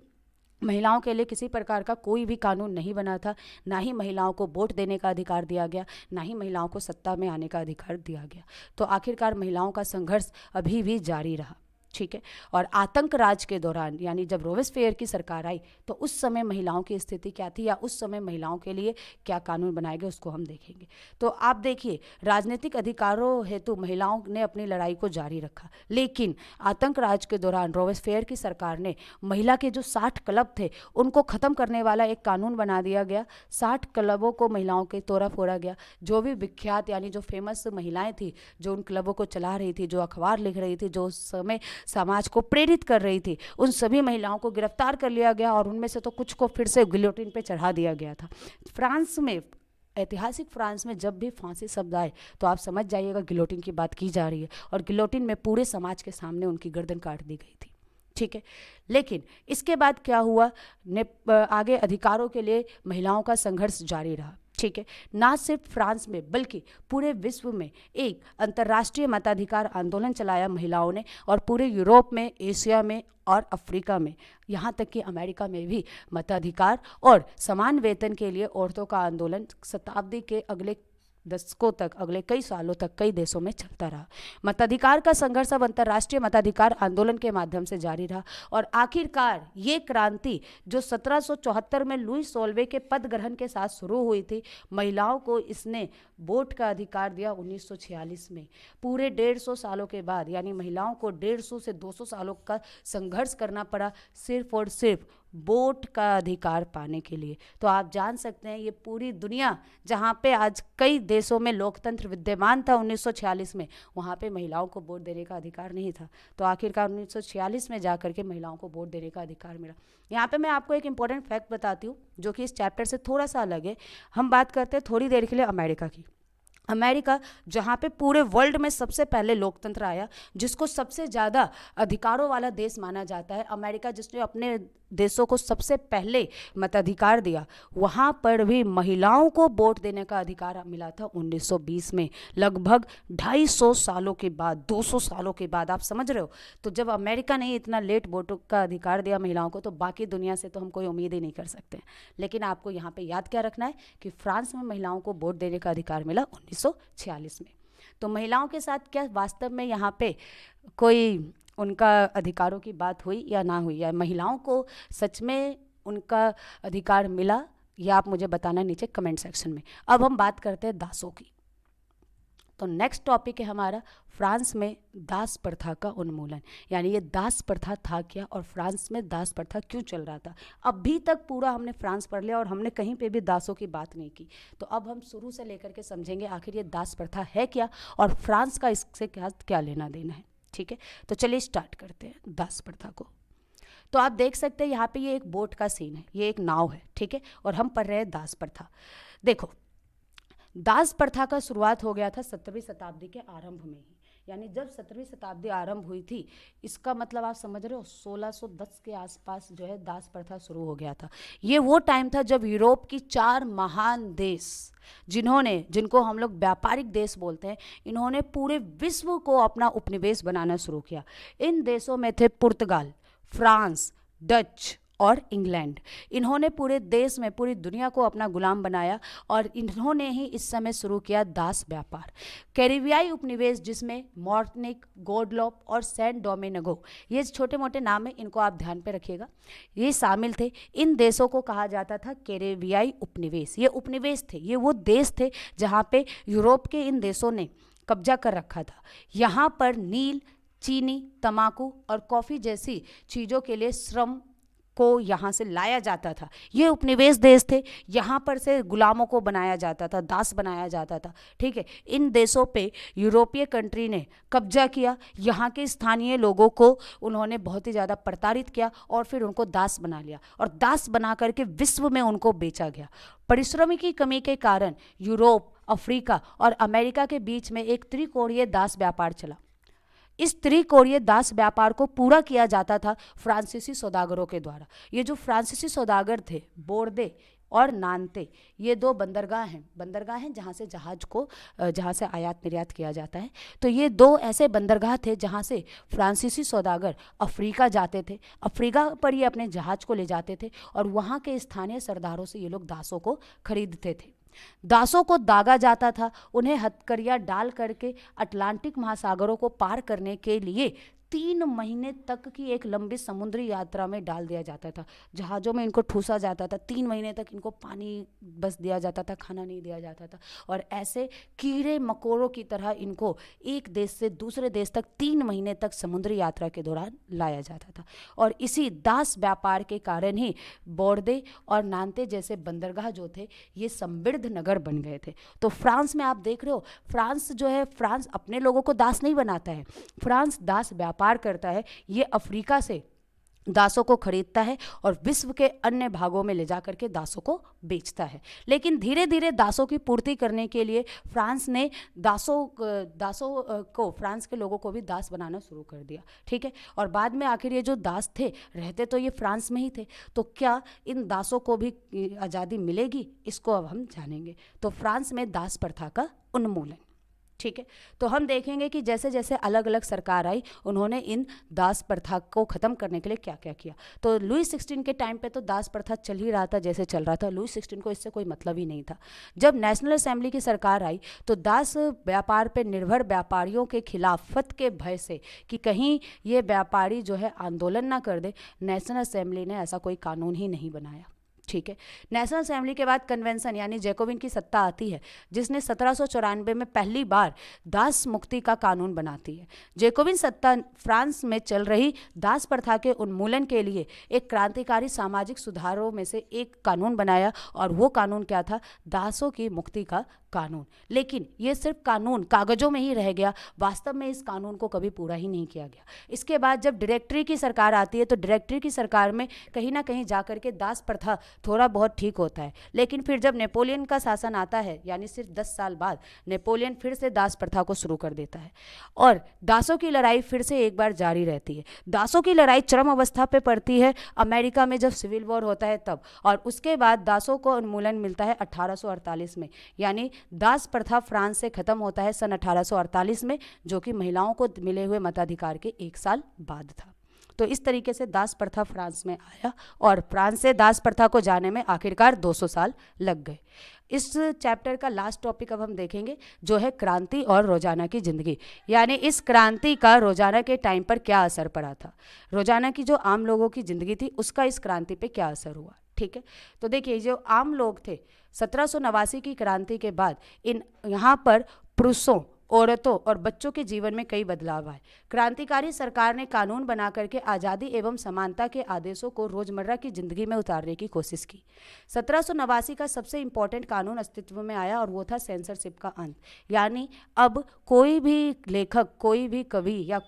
महिलाओं के लिए किसी प्रकार का कोई भी कानून नहीं बना था। ना ही महिलाओं को वोट देने का अधिकार दिया गया, ना ही महिलाओं को सत्ता में आने का अधिकार दिया गया। तो आखिरकार महिलाओं का संघर्ष अभी भी जारी रहा। ठीक है। और आतंक राज के दौरान यानी जब रोबेस्पियर की सरकार आई तो उस समय महिलाओं की स्थिति क्या थी या उस समय महिलाओं के लिए क्या कानून बनाए गए उसको हम देखेंगे। तो आप देखिए, राजनीतिक अधिकारों हेतु महिलाओं ने अपनी लड़ाई को जारी रखा, लेकिन आतंक राज के दौरान रोबेस्पियर की सरकार ने महिला के जो 60 क्लब थे उनको ख़त्म करने वाला एक कानून बना दिया गया। 60 क्लबों को महिलाओं के तोड़ा फोड़ा गया। जो भी विख्यात यानी जो फेमस महिलाएं थी, जो उन क्लबों को चला रही थी, जो अखबार लिख रही थी, जो उस समय समाज को प्रेरित कर रही थी, उन सभी महिलाओं को गिरफ्तार कर लिया गया और उनमें से तो कुछ को फिर से गिलोटिन पे चढ़ा दिया गया था। फ्रांस में, ऐतिहासिक फ्रांस में जब भी फांसी शब्द आए तो आप समझ जाइएगा गिलोटिन की बात की जा रही है, और गिलोटिन में पूरे समाज के सामने उनकी गर्दन काट दी गई थी, ठीक है। लेकिन इसके बाद क्या हुआ, आगे अधिकारों के लिए महिलाओं का संघर्ष जारी रहा, ठीक है। ना सिर्फ फ्रांस में बल्कि पूरे विश्व में एक अंतर्राष्ट्रीय मताधिकार आंदोलन चलाया महिलाओं ने, और पूरे यूरोप में, एशिया में और अफ्रीका में, यहाँ तक कि अमेरिका में भी मताधिकार और समान वेतन के लिए औरतों का आंदोलन शताब्दी के अगले दशकों तक, अगले कई सालों तक कई देशों में चलता रहा। मताधिकार का संघर्ष अब अंतर्राष्ट्रीय मताधिकार आंदोलन के माध्यम से जारी रहा, और आखिरकार ये क्रांति जो 1774 में लुई सोल्वे के पद ग्रहण के साथ शुरू हुई थी, महिलाओं को इसने वोट का अधिकार दिया 1946 में। पूरे 150 सालों के बाद, यानी महिलाओं को 150 से 200 सालों का संघर्ष करना पड़ा सिर्फ और सिर्फ वोट का अधिकार पाने के लिए। तो आप जान सकते हैं ये पूरी दुनिया, जहाँ पे आज कई देशों में लोकतंत्र विद्यमान था 1946 में, वहाँ पे महिलाओं को वोट देने का अधिकार नहीं था। तो आखिरकार 1946 में जा करके महिलाओं को वोट देने का अधिकार मिला। यहाँ पे मैं आपको एक इम्पॉर्टेंट फैक्ट बताती हूँ जो कि इस चैप्टर से थोड़ा सा अलग है। हम बात करते हैं थोड़ी देर के लिए अमेरिका की। अमेरिका, जहाँ पे पूरे वर्ल्ड में सबसे पहले लोकतंत्र आया, जिसको सबसे ज़्यादा अधिकारों वाला देश माना जाता है, अमेरिका जिसने अपने देशों को सबसे पहले मताधिकार दिया, वहाँ पर भी महिलाओं को वोट देने का अधिकार मिला था 1920 में, लगभग 250 सालों के बाद, 200 सालों के बाद। आप समझ रहे हो? तो जब अमेरिका ने इतना लेट वोट का अधिकार दिया महिलाओं को, तो बाकी दुनिया से तो हम कोई उम्मीद ही नहीं कर सकते। लेकिन आपको यहाँ पे याद क्या रखना है कि फ्रांस में महिलाओं को वोट देने का अधिकार मिला 1946 में। तो महिलाओं के साथ क्या वास्तव में यहाँ पे कोई उनका अधिकारों की बात हुई या ना हुई, या महिलाओं को सच में उनका अधिकार मिला, या आप मुझे बताना नीचे कमेंट सेक्शन में। अब हम बात करते हैं दासों की। तो नेक्स्ट टॉपिक है हमारा फ्रांस में दास प्रथा का उन्मूलन, यानी ये दास प्रथा था क्या और फ्रांस में दास प्रथा क्यों चल रहा था। अभी तक पूरा हमने फ्रांस पढ़ लिया और हमने कहीं पे भी दासों की बात नहीं की। तो अब हम शुरू से लेकर के समझेंगे आखिर ये दास प्रथा है क्या और फ्रांस का इससे क्या लेना देना है, ठीक है। तो चलिए स्टार्ट करते हैं दास प्रथा को। तो आप देख सकते हैं यहाँ पे ये एक बोट का सीन है, ये एक नाव है, ठीक है, और हम पढ़ रहे हैं दास प्रथा। देखो, दास प्रथा का शुरुआत हो गया था 17वीं शताब्दी के आरंभ में ही, यानी जब 17वीं शताब्दी आरंभ हुई थी, इसका मतलब आप समझ रहे हो 1610 के आसपास जो है दास प्रथा शुरू हो गया था। ये वो टाइम था जब यूरोप की 4 महान देश, जिनको हम लोग व्यापारिक देश बोलते हैं, इन्होंने पूरे विश्व को अपना उपनिवेश बनाना शुरू किया। इन देशों में थे पुर्तगाल, फ्रांस, डच और इंग्लैंड। इन्होंने पूरे देश में, पूरी दुनिया को अपना गुलाम बनाया, और इन्होंने ही इस समय शुरू किया दास व्यापार। कैरिबियाई उपनिवेश, जिसमें मार्टिनिक, गौडलोप और सैन डोमिनिगो, ये छोटे मोटे नाम हैं, इनको आप ध्यान पे रखिएगा, ये शामिल थे। इन देशों को कहा जाता था कैरिबियाई उपनिवेश। ये उपनिवेश थे, ये वो देश थे जहाँ पे यूरोप के इन देशों ने कब्जा कर रखा था। यहाँ पर नील, चीनी, तंबाकू और कॉफ़ी जैसी चीज़ों के लिए श्रम को यहाँ से लाया जाता था। ये उपनिवेश देश थे, यहाँ पर से गुलामों को बनाया जाता था, दास बनाया जाता था, ठीक है। इन देशों पे यूरोपीय कंट्री ने कब्जा किया, यहाँ के स्थानीय लोगों को उन्होंने बहुत ही ज़्यादा प्रताड़ित किया और फिर उनको दास बना लिया, और दास बना करके विश्व में उनको बेचा गया। परिश्रमी की कमी के कारण यूरोप, अफ्रीका और अमेरिका के बीच में एक त्रिकोणीय दास व्यापार चला। इस त्रिकोणीय दास व्यापार को पूरा किया जाता था फ्रांसीसी सौदागरों के द्वारा। ये जो फ्रांसीसी सौदागर थे, बोर्दे और नानते, ये 2 बंदरगाह हैं जहाँ से जहाँ से आयात निर्यात किया जाता है। तो ये 2 ऐसे बंदरगाह थे जहाँ से फ्रांसीसी सौदागर अफ्रीका जाते थे, अफ्रीका पर ये अपने जहाज को ले जाते थे, और वहाँ के स्थानीय सरदारों से ये लोग दासों को खरीदते थे। दासों को दागा जाता था, उन्हें हथकड़ियाँ डाल करके अटलांटिक महासागरों को पार करने के लिए 3 महीने तक की एक लंबी समुद्री यात्रा में डाल दिया जाता था। जहाज़ों में इनको ठूसा जाता था, 3 महीने तक इनको पानी बस दिया जाता था, खाना नहीं दिया जाता था, और ऐसे कीड़े मकोड़ों की तरह इनको एक देश से दूसरे देश तक 3 महीने तक समुद्री यात्रा के दौरान लाया जाता था। और इसी दास व्यापार के कारण ही बोर्दे और नांते जैसे बंदरगाह जो थे ये समृद्ध नगर बन गए थे। तो फ्रांस में आप देख रहे हो, फ्रांस जो है, फ्रांस अपने लोगों को दास नहीं बनाता है, फ्रांस दास व्यापार करता है। ये अफ्रीका से दासों को खरीदता है और विश्व के अन्य भागों में ले जा करके दासों को बेचता है। लेकिन धीरे धीरे दासों की पूर्ति करने के लिए फ्रांस ने दासों को, फ्रांस के लोगों को भी दास बनाना शुरू कर दिया, ठीक है। और बाद में आखिर ये जो दास थे, रहते तो ये फ्रांस में ही थे, तो क्या इन दासों को भी आज़ादी मिलेगी, इसको अब हम जानेंगे। तो फ्रांस में दास प्रथा का उन्मूलन, ठीक है। तो हम देखेंगे कि जैसे जैसे अलग अलग सरकार आई, उन्होंने इन दास प्रथा को ख़त्म करने के लिए क्या क्या किया। तो लुई 16 के टाइम पे तो दास प्रथा चल ही रहा था, जैसे चल रहा था। लुई 16 को इससे कोई मतलब ही नहीं था। जब नेशनल असेंबली की सरकार आई तो दास व्यापार पे निर्भर व्यापारियों के खिलाफत के भय से कि कहीं ये व्यापारी जो है आंदोलन ना कर दे, नेशनल असेंबली ने ऐसा कोई कानून ही नहीं बनाया, ठीक है। नेशनल असेंबली के बाद कन्वेंशन यानी जैकोबिन की सत्ता आती है, जिसने 1794 में पहली बार दास मुक्ति का कानून बनाती है। जैकोबिन सत्ता फ्रांस में चल रही दास प्रथा के उन्मूलन के लिए एक क्रांतिकारी सामाजिक सुधारों में से एक कानून बनाया, और वो कानून क्या था? दासों की मुक्ति का कानून। लेकिन ये सिर्फ कानून कागजों में ही रह गया, वास्तव में इस कानून को कभी पूरा ही नहीं किया गया। इसके बाद जब डायरेक्टरी की सरकार आती है तो डायरेक्टरी की सरकार में कहीं ना कहीं जाकर के दास प्रथा थोड़ा बहुत ठीक होता है। लेकिन फिर जब नेपोलियन का शासन आता है, यानी सिर्फ 10 साल बाद, नेपोलियन फिर से दास प्रथा को शुरू कर देता है और दासों की लड़ाई फिर से एक बार जारी रहती है। दासों की लड़ाई चरम अवस्था पे पड़ती है अमेरिका में जब सिविल वॉर होता है तब, और उसके बाद दासों को उन्मूलन मिलता है 1848 में, यानी दास प्रथा फ्रांस से खत्म होता है सन 1848 में, जो कि महिलाओं को मिले हुए मताधिकार के 1 साल बाद था। तो इस तरीके से दास प्रथा फ्रांस में आया और फ्रांस से दास प्रथा को जाने में आखिरकार 200 साल लग गए। इस चैप्टर का लास्ट टॉपिक अब हम देखेंगे, जो है क्रांति और रोजाना की जिंदगी, यानी इस क्रांति का रोजाना के टाइम पर क्या असर पड़ा था, रोजाना की जो आम लोगों की जिंदगी थी उसका इस क्रांति पे क्या असर हुआ, ठीक है। तो देखिए, जो आम लोग थे 1789 की क्रांति के बाद यहाँ पर पुरुषों, औरतों और बच्चों के जीवन में कई बदलाव आए। क्रांतिकारी सरकार ने कानून बना करके आज़ादी एवं समानता के आदेशों को रोजमर्रा की जिंदगी में उतारने की कोशिश की। 1789 का सबसे इम्पोर्टेंट कानून अस्तित्व में आया और वो था सेंसरशिप का अंत, यानी अब कोई भी लेखक, कोई भी कवि या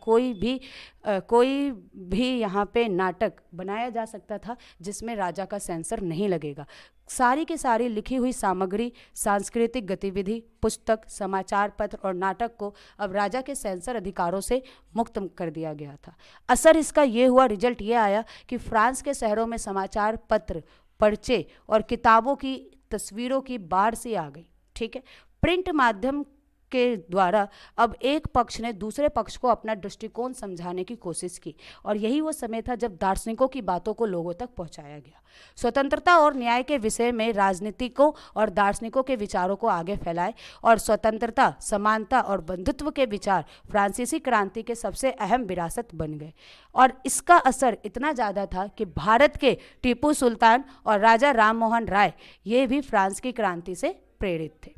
कोई भी यहाँ पे नाटक बनाया जा सकता था जिसमें राजा का सेंसर नहीं लगेगा। सारी की सारी लिखी हुई सामग्री, सांस्कृतिक गतिविधि, पुस्तक, समाचार पत्र और नाटक को अब राजा के सेंसर अधिकारों से मुक्त कर दिया गया था। असर इसका ये हुआ, रिजल्ट ये आया कि फ्रांस के शहरों में समाचार पत्र, पर्चे और किताबों की तस्वीरों की बाढ़ सी आ गई, ठीक है। प्रिंट माध्यम के द्वारा अब एक पक्ष ने दूसरे पक्ष को अपना दृष्टिकोण समझाने की कोशिश की, और यही वो समय था जब दार्शनिकों की बातों को लोगों तक पहुंचाया गया। स्वतंत्रता और न्याय के विषय में राजनीतिकों और दार्शनिकों के विचारों को आगे फैलाए, और स्वतंत्रता, समानता और बंधुत्व के विचार फ्रांसीसी क्रांति के सबसे अहम विरासत बन गए। और इसका असर इतना ज़्यादा था कि भारत के टीपू सुल्तान और राजा राम मोहन राय ये भी फ्रांस की क्रांति से प्रेरित थे,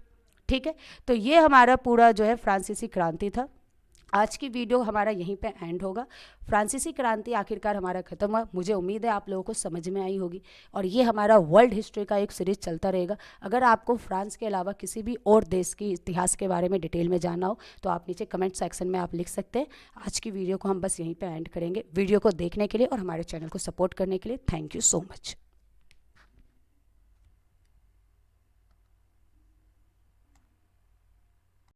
ठीक है। तो ये हमारा पूरा जो है फ्रांसीसी क्रांति था। आज की वीडियो हमारा यहीं पे एंड होगा। फ्रांसीसी क्रांति आखिरकार हमारा ख़त्म हुआ। मुझे उम्मीद है आप लोगों को समझ में आई होगी, और ये हमारा वर्ल्ड हिस्ट्री का एक सीरीज चलता रहेगा। अगर आपको फ्रांस के अलावा किसी भी और देश की इतिहास के बारे में डिटेल में जानना हो तो आप नीचे कमेंट सेक्शन में आप लिख सकते हैं। आज की वीडियो को हम बस यहीं पर एंड करेंगे। वीडियो को देखने के लिए और हमारे चैनल को सपोर्ट करने के लिए थैंक यू सो मच।